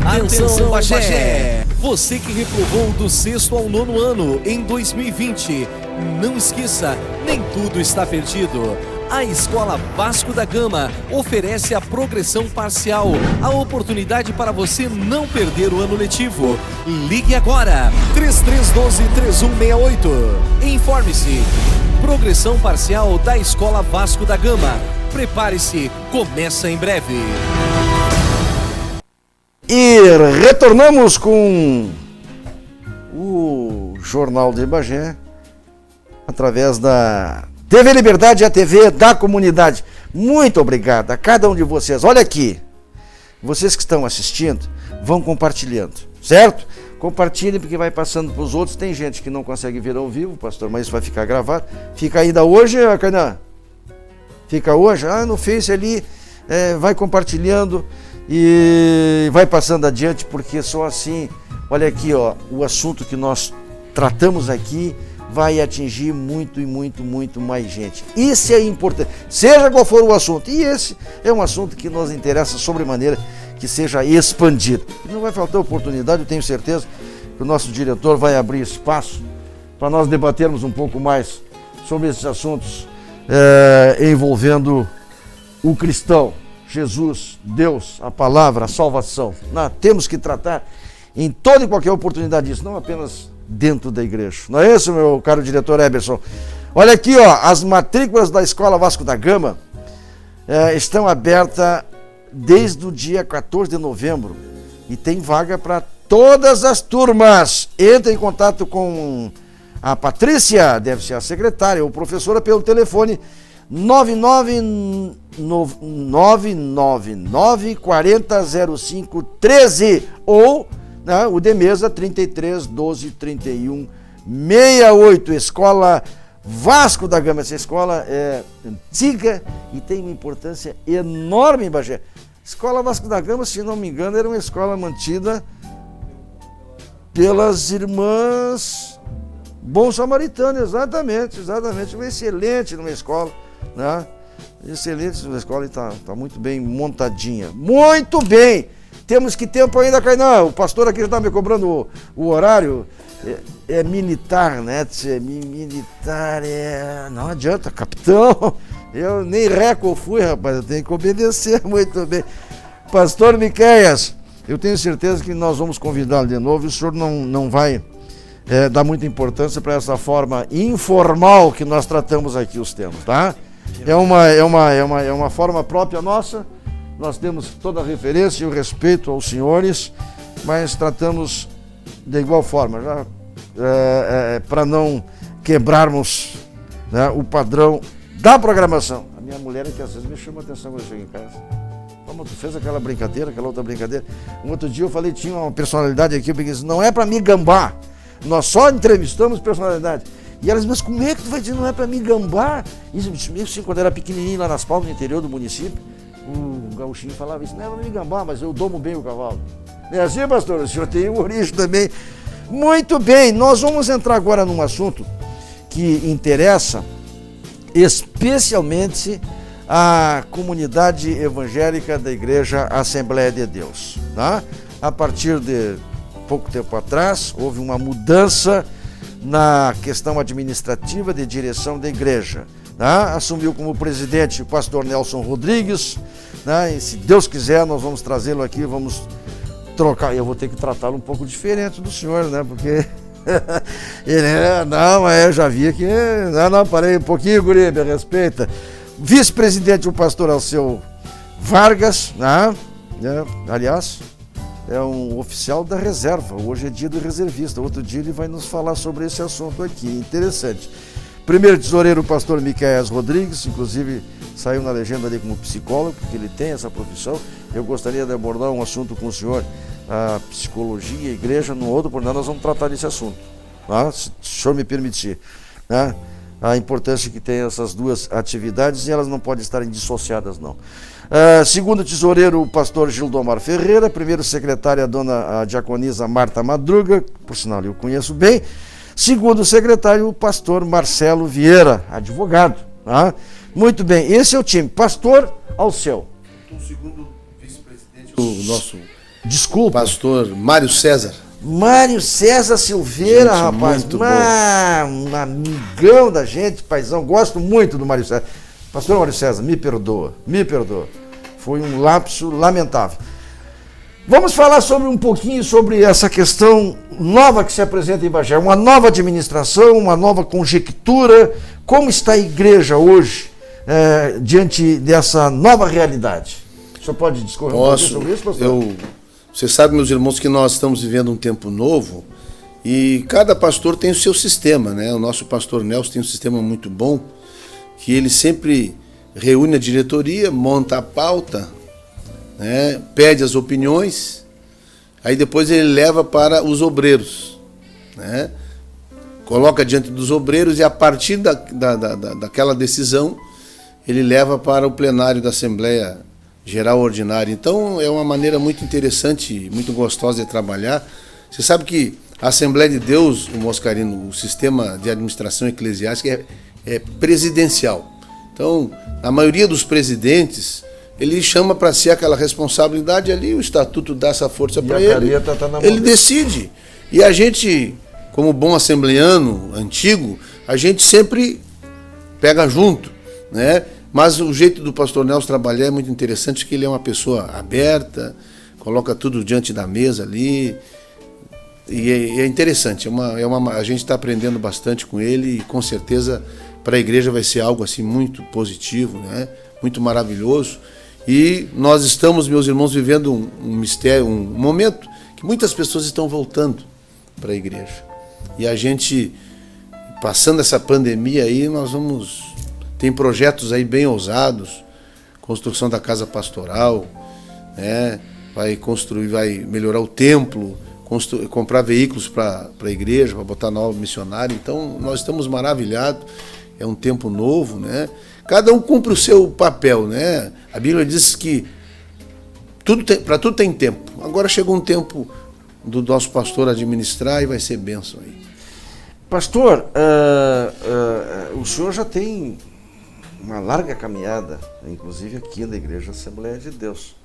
Atenção, Bagé! Você que reprovou do 6º ao 9º ano em 2020, não esqueça, nem tudo está perdido. A Escola Vasco da Gama oferece a progressão parcial, a oportunidade para você não perder o ano letivo. Ligue agora, 3312-3168. Informe-se. Progressão parcial da Escola Vasco da Gama. Prepare-se, começa em breve. E retornamos com o Jornal de Bagé, através da TV Liberdade, a TV da comunidade. Muito obrigado a cada um de vocês. Olha aqui, vocês que estão assistindo, vão compartilhando, certo? Compartilhem, porque vai passando para os outros. Tem gente que não consegue ver ao vivo, pastor, mas isso vai ficar gravado. Fica ainda hoje, Kainan? Fica hoje? No Face ali, vai compartilhando. E vai passando adiante, porque só assim, olha aqui, ó, o assunto que nós tratamos aqui vai atingir muito e muito, muito mais gente. Isso é importante, seja qual for o assunto. E esse é um assunto que nos interessa sobremaneira que seja expandido. E não vai faltar oportunidade, eu tenho certeza que o nosso diretor vai abrir espaço para nós debatermos um pouco mais sobre esses assuntos envolvendo o cristão. Jesus, Deus, a palavra, a salvação. Temos que tratar em toda e qualquer oportunidade disso, não apenas dentro da igreja. Não é isso, meu caro diretor Eberson? Olha aqui, ó, as matrículas da Escola Vasco da Gama estão abertas desde o dia 14 de novembro e tem vaga para todas as turmas. Entre em contato com a Patrícia, deve ser a secretária ou professora, pelo telefone 999-400513 ou o de mesa 3312-3168. Escola Vasco da Gama. Essa escola é antiga e tem uma importância enorme em Bagé. Escola Vasco da Gama, se não me engano, era uma escola mantida pelas irmãs Bom Samaritano, exatamente, uma excelente numa escola. Excelente na escola e está muito bem montadinha. Muito bem! temos que tempo ainda, Kainan? O pastor aqui já está me cobrando o horário. É militar, né? Militar não adianta, capitão. Eu nem reco fui, rapaz. Eu tenho que obedecer muito bem. Pastor Miqueias, eu tenho certeza que nós vamos convidá-lo de novo. O senhor não vai dar muita importância para essa forma informal que nós tratamos aqui os temas, tá? É uma forma própria nossa. Nós temos toda a referência e o respeito aos senhores, mas tratamos de igual forma, já para não quebrarmos, né, o padrão da programação. A minha mulher é que às vezes me chama a atenção quando eu chego em casa. Como tu fez aquela brincadeira, aquela outra brincadeira. Um outro dia eu falei, tinha uma personalidade aqui, porque disse, não é para me gambar, nós só entrevistamos personalidade. E elas, mas como é que tu vai dizer não é para me gambar? Isso assim, quando eu era pequenininho lá nas Palmas, no interior do município, o gauchinho falava isso, não é para me gambar, mas eu domo bem o cavalo. É assim, pastor? O senhor tem origem também. Muito bem, nós vamos entrar agora num assunto que interessa especialmente a comunidade evangélica da Igreja Assembleia de Deus. Tá? A partir de pouco tempo atrás, houve uma mudança na questão administrativa de direção da igreja. Tá? Assumiu como presidente o pastor Nelson Rodrigues, né? E se Deus quiser nós vamos trazê-lo aqui, vamos trocar. Eu vou ter que tratá-lo um pouco diferente do senhor, né? Porque ele eu já vi que parei um pouquinho, guri, me respeita. Vice-presidente o pastor Alceu Vargas, né? Aliás, é um oficial da reserva. Hoje é dia do reservista. Outro dia ele vai nos falar sobre esse assunto aqui. Interessante. Primeiro tesoureiro, o pastor Miqueias Rodrigues, inclusive saiu na legenda ali como psicólogo, porque ele tem essa profissão. Eu gostaria de abordar um assunto com o senhor, a psicologia, a igreja, no outro, por nada nós vamos tratar desse assunto, tá? Se o senhor me permitir, né? A importância que tem essas duas atividades e elas não podem estar dissociadas, não. Segundo tesoureiro, o pastor Gildomar Ferreira. Primeiro secretário, a dona diaconisa Marta Madruga, por sinal eu conheço bem. Segundo secretário, o pastor Marcelo Vieira, advogado. Tá? Muito bem, esse é o time. Pastor Alceu. O segundo vice-presidente, o nosso pastor Mário César. Mário César Silveira, gente, rapaz, um amigão da gente, paizão, gosto muito do Mário César. Pastor Mário César, me perdoa. Foi um lapso lamentável. Vamos falar um pouquinho sobre essa questão nova que se apresenta em Bagé, uma nova administração, uma nova conjectura. Como está a igreja hoje diante dessa nova realidade? O senhor pode discorrer um pouquinho sobre isso, pastor? Você sabe, meus irmãos, que nós estamos vivendo um tempo novo e cada pastor tem o seu sistema, né? O nosso pastor Nelson tem um sistema muito bom, que ele sempre reúne a diretoria, monta a pauta, né? Pede as opiniões, aí depois ele leva para os né? Coloca diante dos obreiros e a partir daquela decisão ele leva para o plenário da Assembleia Geral Ordinária. Então é uma maneira muito interessante, muito gostosa de trabalhar. Você sabe que a Assembleia de Deus, o Moscarino, o sistema de administração eclesiástica é presidencial. Então, a maioria dos presidentes, ele chama para si aquela responsabilidade ali, o estatuto dá essa força para ele, ele decide. E a gente, como bom assembleano antigo, a gente sempre pega junto, né? Mas o jeito do pastor Nelson trabalhar é muito interessante, que ele é uma pessoa aberta, coloca tudo diante da mesa ali, e é interessante, a gente está aprendendo bastante com ele, e com certeza para a igreja vai ser algo assim muito positivo, né? Muito maravilhoso. E nós estamos, meus irmãos, vivendo um mistério, um momento que muitas pessoas estão voltando para a igreja. E a gente, passando essa pandemia aí, tem projetos aí bem ousados, construção da casa pastoral, né? Vai melhorar o templo, comprar veículos para a igreja, para botar novo missionário. Então nós estamos maravilhados, é um tempo novo, né? Cada um cumpre o seu papel, né? A Bíblia diz que para tudo tem tempo. Agora chegou um tempo do nosso pastor administrar e vai ser bênção aí. Pastor, o senhor já tem uma larga caminhada, inclusive aqui na Igreja Assembleia de Deus.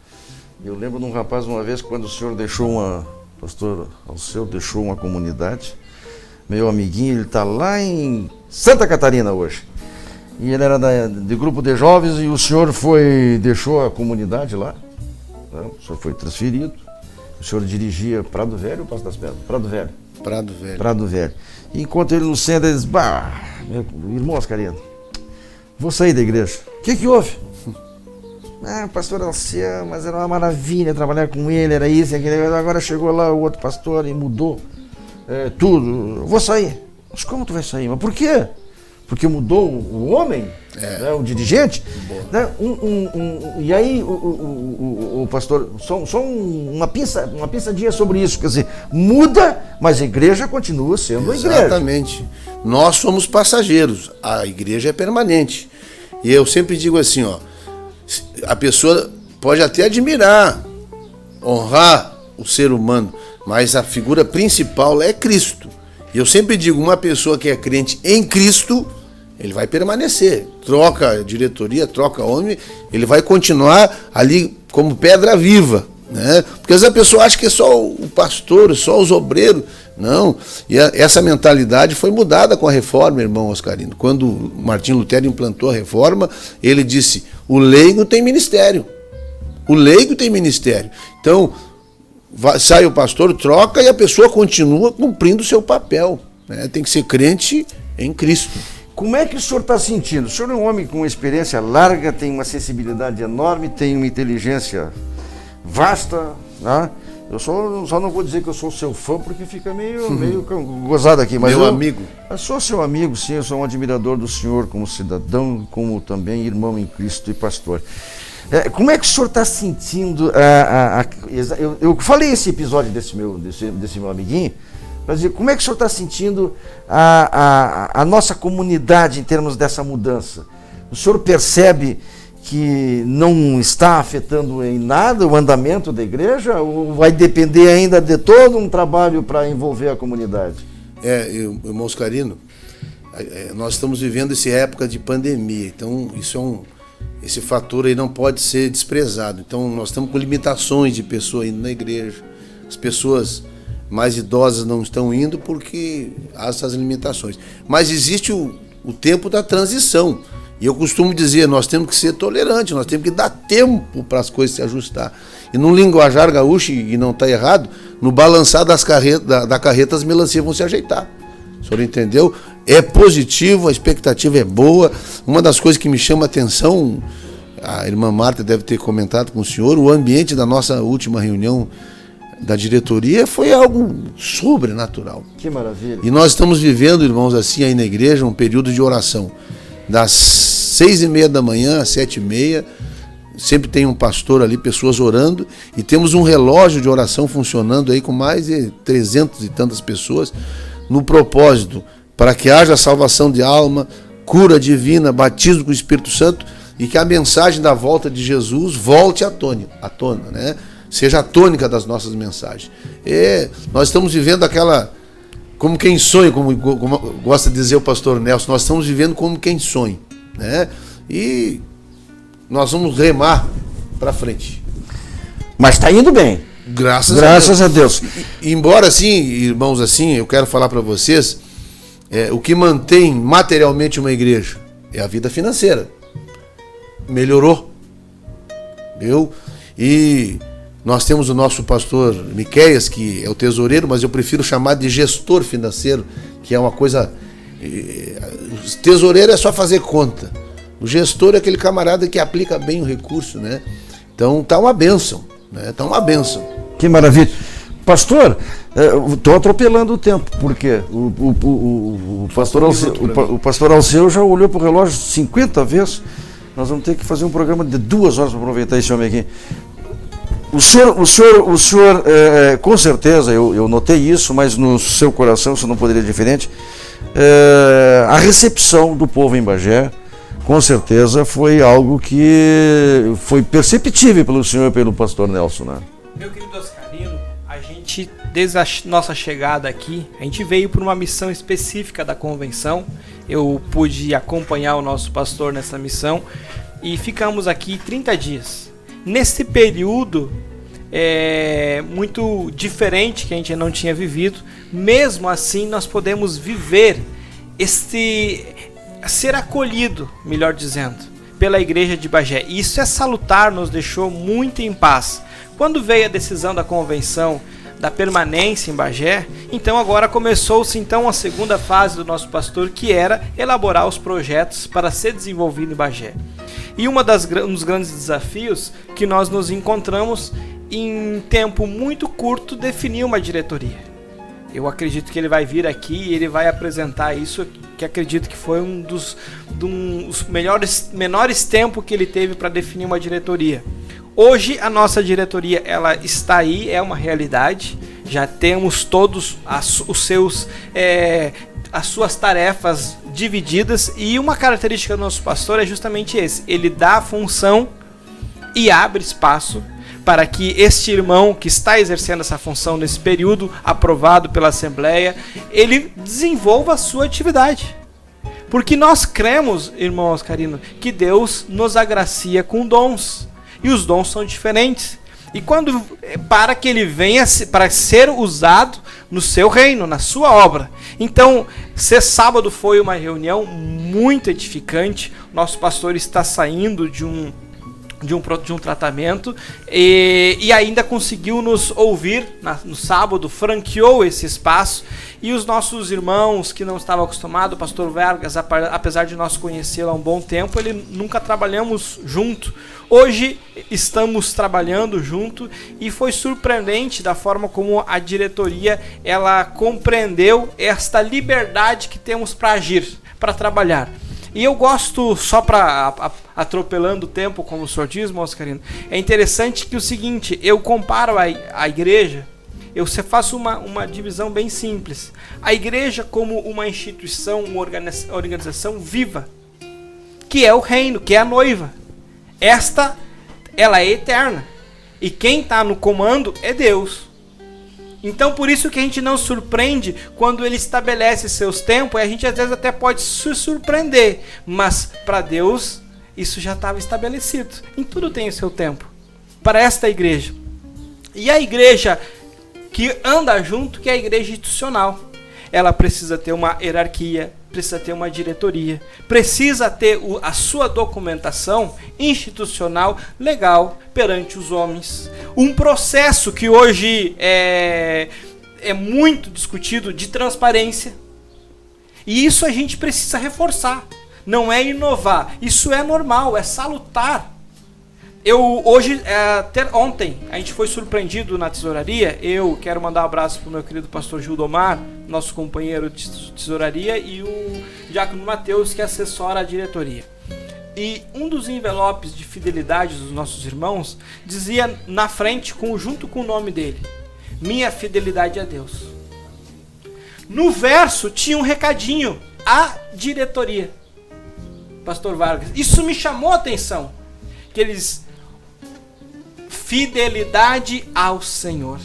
Eu lembro de um rapaz uma vez, quando o senhor deixou pastor Alceu deixou uma comunidade, meu amiguinho, ele está lá em Santa Catarina hoje. E ele era de grupo de jovens e o senhor deixou a comunidade lá, né? O senhor foi transferido, o senhor dirigia Prado Velho ou Passo das Pedras? Prado Velho. Prado Velho. Prado Velho. E enquanto ele no centro, ele disse, meu irmão Oscarino, vou sair da igreja. O que houve? Pastor Alceu, mas era uma maravilha trabalhar com ele, era isso, aquele. Agora chegou lá o outro pastor e mudou tudo. Vou sair. Mas como tu vai sair? Mas por quê? Porque mudou o homem, né, o dirigente. Né, e aí o pastor, só uma pinçadinha sobre isso, quer dizer, muda, mas a igreja continua sendo a igreja. Exatamente. Nós somos passageiros, a igreja é permanente. E eu sempre digo assim, ó, a pessoa pode até admirar, honrar o ser humano, mas a figura principal é Cristo. E eu sempre digo, uma pessoa que é crente em Cristo, ele vai permanecer. Troca a diretoria, troca homem, ele vai continuar ali como pedra viva, né? Porque às vezes a pessoa acha que é só o pastor, só os obreiros. Não. E essa mentalidade foi mudada com a reforma, irmão Oscarino. Quando Martinho Lutero implantou a reforma, ele disse, o leigo tem ministério. O leigo tem ministério. Então, sai o pastor, troca e a pessoa continua cumprindo o seu papel, né? Tem que ser crente em Cristo. Como é que o senhor está sentindo? O senhor é um homem com uma experiência larga, tem uma sensibilidade enorme, tem uma inteligência vasta, né? Eu só não vou dizer que eu sou seu fã, porque fica meio gozado aqui. Mas amigo. Eu sou seu amigo, sim, eu sou um admirador do senhor como cidadão, como também irmão em Cristo e pastor. Como é que o senhor está sentindo? Eu falei esse episódio desse meu amiguinho, para dizer, como é que o senhor está sentindo a nossa comunidade em termos dessa mudança? O senhor percebe que não está afetando em nada o andamento da igreja, ou vai depender ainda de todo um trabalho para envolver a comunidade? Irmão Oscarino, nós estamos vivendo essa época de pandemia, então esse fator aí não pode ser desprezado. Então nós estamos com limitações de pessoas indo na igreja, as pessoas mais idosas não estão indo porque há essas limitações. Mas existe o tempo da transição. E eu costumo dizer, nós temos que ser tolerantes, nós temos que dar tempo para as coisas se ajustar. E num linguajar gaúcho, e não está errado, no balançar da carreta as melancias vão se ajeitar. O senhor entendeu? É positivo, a expectativa é boa. Uma das coisas que me chama a atenção, a irmã Marta deve ter comentado com o senhor, o ambiente da nossa última reunião da diretoria foi algo sobrenatural. Que maravilha. E nós estamos vivendo, irmãos, assim aí na igreja, um período de oração. Das 6h30 da manhã às 7h30, sempre tem um pastor ali, pessoas orando, e temos um relógio de oração funcionando aí com mais de 300 e tantas pessoas, no propósito, para que haja salvação de alma, cura divina, batismo com o Espírito Santo, e que a mensagem da volta de Jesus volte à tona, né? Seja a tônica das nossas mensagens. Nós estamos vivendo aquela... Como quem sonha, como gosta de dizer o pastor Nelson, nós estamos vivendo como quem sonha, né? E nós vamos remar para frente. Mas está indo bem. Graças a Deus. Embora assim, irmãos, assim, eu quero falar para vocês, o que mantém materialmente uma igreja é a vida financeira. Melhorou. Viu? E nós temos o nosso pastor Miqueias, que é o tesoureiro, mas eu prefiro chamar de gestor financeiro, que é uma coisa... O tesoureiro é só fazer conta. O gestor é aquele camarada que aplica bem o recurso, né? Então tá uma bênção, né? Tá uma bênção. Que maravilha. Pastor, estou atropelando o tempo, porque o pastor Alceu já olhou para o relógio 50 vezes. Nós vamos ter que fazer um programa de 2 horas para aproveitar esse homem aqui. O senhor com certeza, eu notei isso, mas no seu coração isso não poderia ser diferente. A recepção do povo em Bagé, com certeza, foi algo que foi perceptível pelo senhor e pelo pastor Nelson, né? Meu querido Oscarino, a gente, desde a nossa chegada aqui, a gente veio por uma missão específica da convenção. Eu pude acompanhar o nosso pastor nessa missão e ficamos aqui 30 dias. nesse período muito diferente que a gente não tinha vivido, mesmo assim nós podemos viver ser acolhido, melhor dizendo, pela igreja de Bagé. E isso é salutar, nos deixou muito em paz. Quando veio a decisão da convenção da permanência em Bagé, então agora começou-se então a segunda fase do nosso pastor, que era elaborar os projetos para ser desenvolvido em Bagé. E um dos grandes desafios que nós nos encontramos, em tempo muito curto, definir uma diretoria. Eu acredito que ele vai vir aqui e ele vai apresentar isso, que acredito que foi um dos menores tempos que ele teve para definir uma diretoria. Hoje a nossa diretoria, ela está aí, é uma realidade. Já temos todos as suas tarefas divididas, e uma característica do nosso pastor é justamente esse: ele dá função e abre espaço para que este irmão que está exercendo essa função nesse período aprovado pela Assembleia, ele desenvolva a sua atividade. Porque nós cremos, irmão Oscarino, que Deus nos agracia com dons. E os dons são diferentes. E para que ele venha para ser usado no seu reino, na sua obra. Então, sábado foi uma reunião muito edificante. Nosso pastor está saindo de um tratamento e ainda conseguiu nos ouvir no sábado, franqueou esse espaço, e os nossos irmãos que não estavam acostumados, o pastor Vargas, apesar de nós conhecê-lo há um bom tempo, ele nunca trabalhamos junto. Hoje estamos trabalhando junto, e foi surpreendente da forma como a diretoria ela compreendeu esta liberdade que temos para agir, para trabalhar. E eu gosto, só para atropelando o tempo, como o senhor diz, Oscarino, é interessante que o seguinte: eu comparo a igreja, eu faço uma divisão bem simples. A igreja como uma instituição, uma organização viva, que é o reino, que é a noiva. Ela é eterna, e quem está no comando é Deus. Então por isso que a gente não surpreende quando ele estabelece seus tempos, e a gente às vezes até pode se surpreender, mas para Deus isso já estava estabelecido. Em tudo tem o seu tempo, para esta igreja. E a igreja que anda junto, que é a igreja institucional, ela precisa ter uma hierarquia, precisa ter uma diretoria, precisa ter a sua documentação institucional legal perante os homens. Um processo que hoje é muito discutido, de transparência. E isso a gente precisa reforçar. Não é inovar, isso é normal, é salutar. Ontem, a gente foi surpreendido na tesouraria. Eu quero mandar um abraço para o meu querido pastor Gildomar, nosso companheiro de tesouraria, e o diácono Mateus, que assessora a diretoria. E um dos envelopes de fidelidade dos nossos irmãos dizia na frente, junto com o nome dele: minha fidelidade a Deus. No verso tinha um recadinho: a diretoria. Pastor Vargas, isso me chamou a atenção, que eles... fidelidade ao Senhor.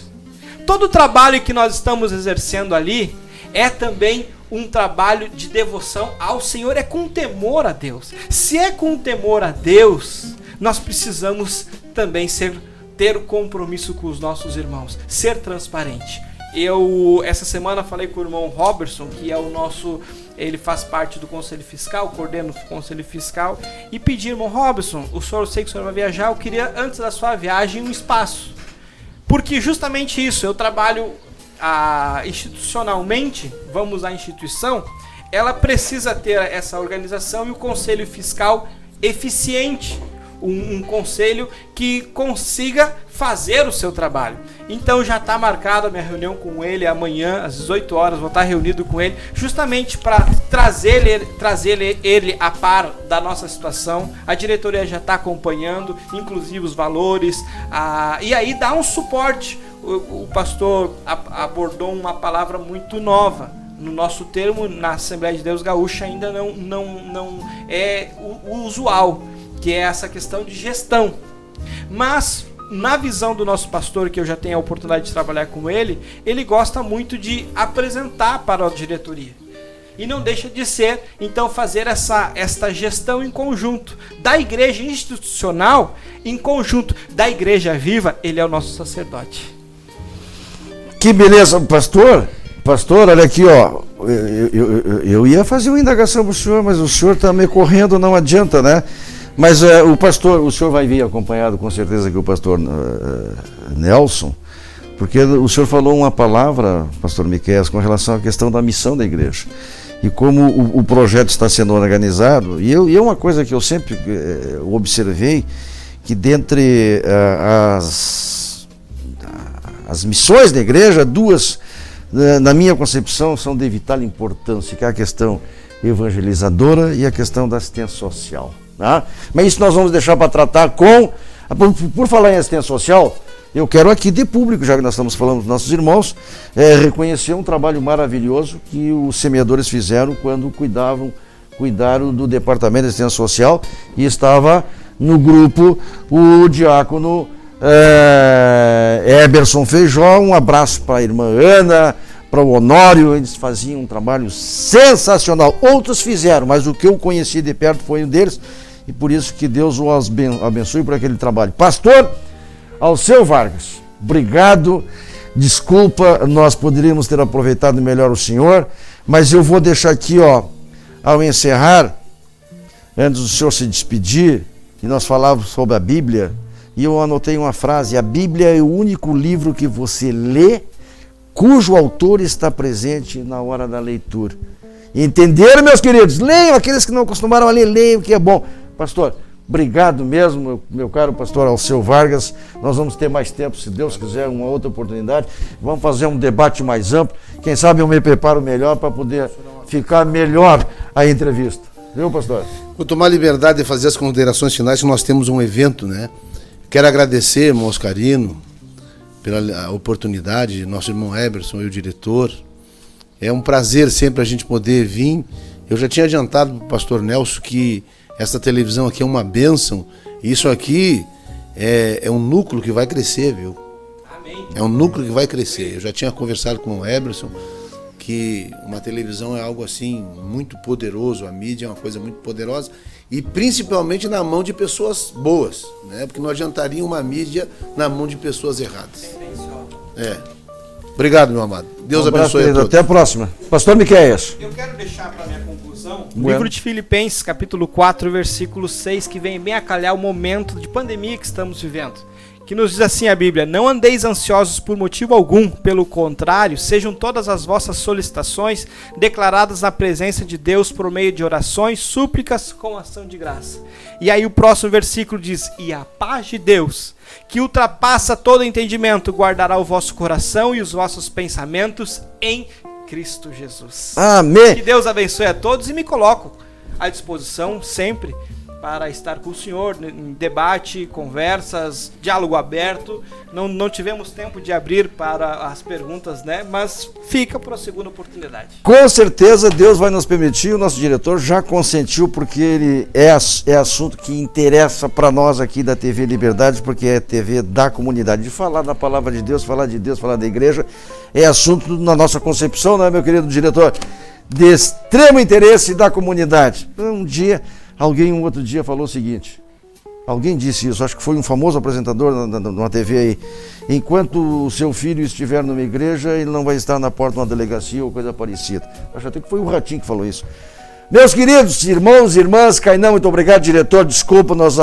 Todo o trabalho que nós estamos exercendo ali é também um trabalho de devoção ao Senhor, é com temor a Deus. Se é com temor a Deus, nós precisamos também ter o compromisso com os nossos irmãos, ser transparente. Essa semana falei com o irmão Robertson, que é ele faz parte do Conselho Fiscal, coordena o Conselho Fiscal, e pedi: irmão Robertson, eu sei que o senhor vai viajar, eu queria, antes da sua viagem, um espaço. Porque justamente isso, eu trabalho institucionalmente, vamos à instituição, ela precisa ter essa organização e o Conselho Fiscal eficiente, um conselho que consiga fazer o seu trabalho. Então já está marcada a minha reunião com ele amanhã às 18 horas, vou estar reunido com ele justamente para trazer ele a par da nossa situação. A diretoria já está acompanhando, inclusive os valores, e aí dá um suporte. O pastor abordou uma palavra muito nova. No nosso termo, na Assembleia de Deus Gaúcha, ainda não é o usual, que é essa questão de gestão. Mas, na visão do nosso pastor, que eu já tenho a oportunidade de trabalhar com ele, ele gosta muito de apresentar para a diretoria. E não deixa de ser, então, fazer esta gestão em conjunto. Da igreja institucional, em conjunto. Da igreja viva, ele é o nosso sacerdote. Que beleza, pastor. Pastor, olha aqui, ó. Eu ia fazer uma indagação para o senhor, mas o senhor está me correndo, não adianta, né? Mas o pastor, o senhor vai vir acompanhado com certeza que o pastor Nelson, porque o senhor falou uma palavra, pastor Miqueias, com relação à questão da missão da igreja. E como o projeto está sendo organizado, e é uma coisa que eu sempre observei, que dentre as missões da igreja, duas, na minha concepção, são de vital importância, que é a questão evangelizadora e a questão da assistência social. Tá? Mas isso nós vamos deixar para tratar com... Por falar em assistência social, eu quero aqui de público, já que nós estamos falando dos nossos irmãos, reconhecer um trabalho maravilhoso que os semeadores fizeram quando cuidaram do Departamento de Assistência Social, e estava no grupo o diácono Eberson Feijó. Um abraço para a irmã Ana, para o Honório. Eles faziam um trabalho sensacional. Outros fizeram, mas o que eu conheci de perto foi um deles, e por isso que Deus os abençoe por aquele trabalho. Pastor Alceu Vargas, obrigado. Desculpa, nós poderíamos ter aproveitado melhor o senhor, mas eu vou deixar aqui, ó, ao encerrar, antes do senhor se despedir, e nós falávamos sobre a Bíblia, e eu anotei uma frase: a Bíblia é o único livro que você lê cujo autor está presente na hora da leitura. Entenderam, meus queridos? Leiam, aqueles que não acostumaram a ler, leiam, que é bom. Pastor, obrigado mesmo, meu caro pastor Alceu Vargas. Nós vamos ter mais tempo, se Deus quiser, uma outra oportunidade. Vamos fazer um debate mais amplo. Quem sabe eu me preparo melhor para poder ficar melhor a entrevista. Viu, pastor? Vou tomar a liberdade de fazer as considerações finais, que nós temos um evento, né? Quero agradecer, irmão Oscarino, pela oportunidade, nosso irmão Eberson e o diretor. É um prazer sempre a gente poder vir. Eu já tinha adiantado para o pastor Nelson que essa televisão aqui é uma bênção. E isso aqui é um núcleo que vai crescer, viu? Amém. É um núcleo que vai crescer. Eu já tinha conversado com o Eberson que uma televisão é algo assim muito poderoso, a mídia é uma coisa muito poderosa, e principalmente na mão de pessoas boas, né? Porque não adiantaria uma mídia na mão de pessoas erradas. Obrigado, meu amado. Deus abençoe a todos. Até a próxima. Pastor Miqueias. Eu quero deixar para minha conclusão o livro de Filipenses, capítulo 4, versículo 6, que vem bem a calhar o momento de pandemia que estamos vivendo. Que nos diz assim a Bíblia: não andeis ansiosos por motivo algum, pelo contrário, sejam todas as vossas solicitações declaradas na presença de Deus por meio de orações, súplicas com ação de graça. E aí o próximo versículo diz: e a paz de Deus, que ultrapassa todo entendimento, guardará o vosso coração e os vossos pensamentos em Cristo Jesus. Amém. Que Deus abençoe a todos, e me coloco à disposição sempre para estar com o senhor em debate, conversas, diálogo aberto. Não tivemos tempo de abrir para as perguntas, né? Mas fica para a segunda oportunidade. Com certeza Deus vai nos permitir. O nosso diretor já consentiu, porque ele é assunto que interessa para nós aqui da TV Liberdade, porque é TV da comunidade. De falar da palavra de Deus, falar da igreja, é assunto na nossa concepção, né, meu querido diretor? De extremo interesse da comunidade. Um outro dia falou o seguinte, alguém disse isso, acho que foi um famoso apresentador numa TV aí: enquanto o seu filho estiver numa igreja, ele não vai estar na porta de uma delegacia ou coisa parecida. Acho até que foi o Ratinho que falou isso. Meus queridos irmãos e irmãs, Cainão, muito obrigado, diretor, desculpa, nós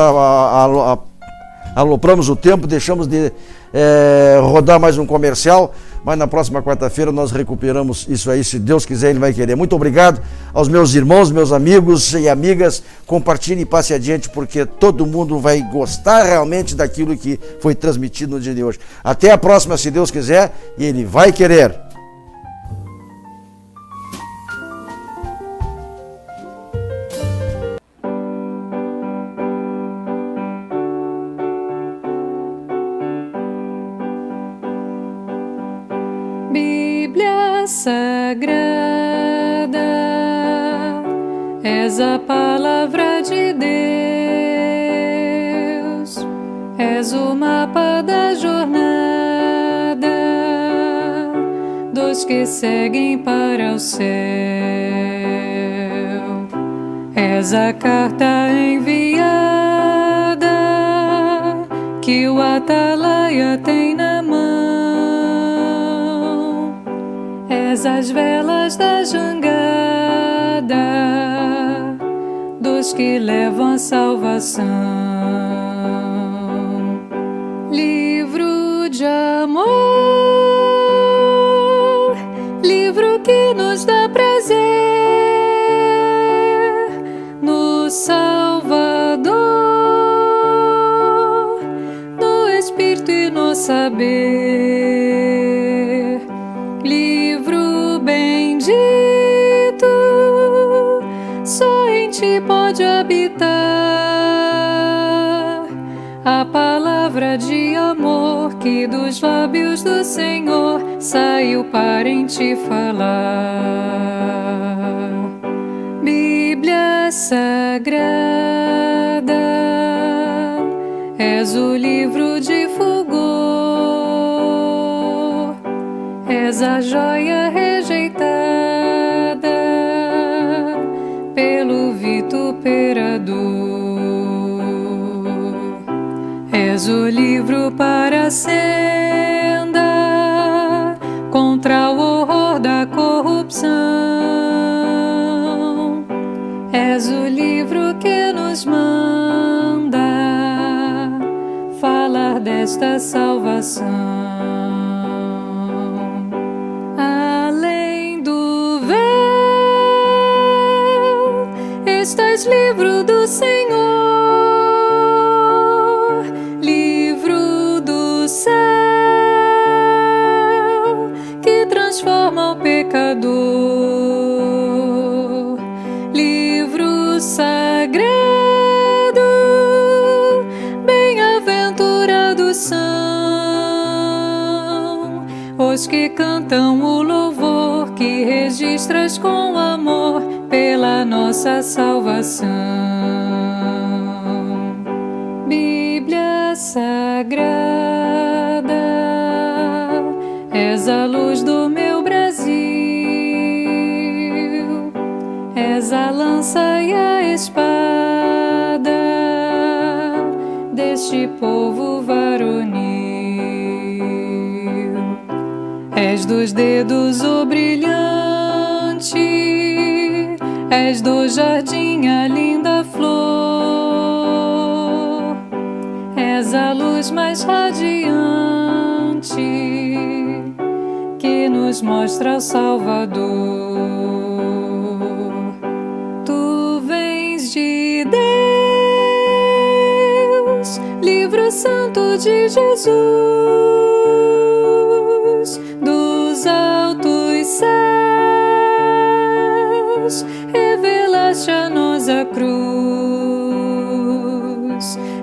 alopramos o tempo, deixamos de rodar mais um comercial, mas na próxima quarta-feira nós recuperamos isso aí, se Deus quiser, Ele vai querer. Muito obrigado aos meus irmãos, meus amigos e amigas. Compartilhe e passe adiante, porque todo mundo vai gostar realmente daquilo que foi transmitido no dia de hoje. Até a próxima, se Deus quiser, e Ele vai querer. Bíblia Sagrada, és a palavra de Deus, és o mapa da jornada dos que seguem para o céu. És a carta enviada que o atalaia tem na mão. És as velas da jangada dos que levam a salvação. Livro de amor, livro que nos dá prazer no Salvador, no Espírito e no saber. Livro bendito, só em ti pode habitar a palavra de amor que dos lábios do Senhor saiu para em ti falar. Bíblia Sagrada, és o livro de fulgor, és a joia rejeitada pelo vituperador. És o livro para a senda contra o horror da corrupção. És o livro que nos manda falar desta salvação. Além do véu, estás livro do Senhor, livro do céu que transforma o pecador. Livro sagrado, bem-aventurados são os que cantam o louvor que registras com amor pela nossa salvação. Bíblia Sagrada, és a luz do meu Brasil, és a lança e a espada deste povo varonil. És dos dedos o brilhante, és do jardim a linda flor, és a luz mais radiante que nos mostra o Salvador. Tu vens de Deus, livro santo de Jesus, dos altos céus revelaste a nós a cruz.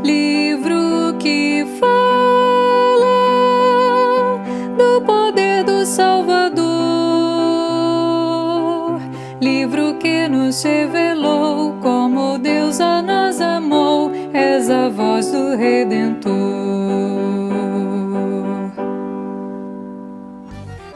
Livro que fala do poder do Salvador, livro que nos revelou como Deus a nós amou. És a voz do Redentor.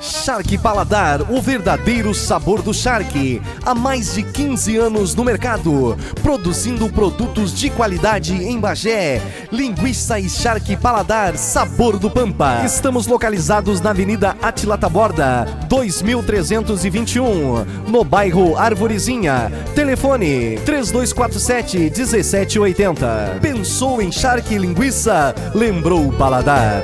Charque Paladar, o verdadeiro sabor do charque. Há mais de 15 anos no mercado, produzindo produtos de qualidade em Bagé. Linguiça e charque Paladar, sabor do Pampa. Estamos localizados na Avenida Átila Taborda, 2321, no bairro Arvorezinha. Telefone 3247-1780. Pensou em charque e linguiça? Lembrou o Paladar.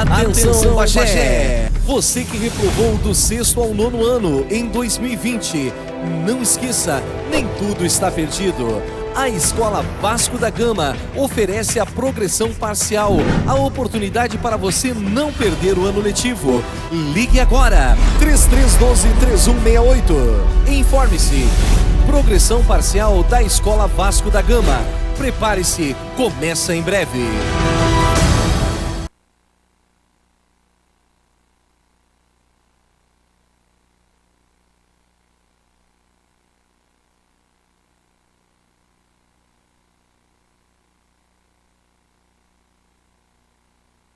Atenção, Bagé! Você que reprovou do 6º ao 9º ano em 2020, não esqueça, nem tudo está perdido. A Escola Vasco da Gama oferece a progressão parcial, a oportunidade para você não perder o ano letivo. Ligue agora, 3312-3168. Informe-se. Progressão parcial da Escola Vasco da Gama. Prepare-se, começa em breve.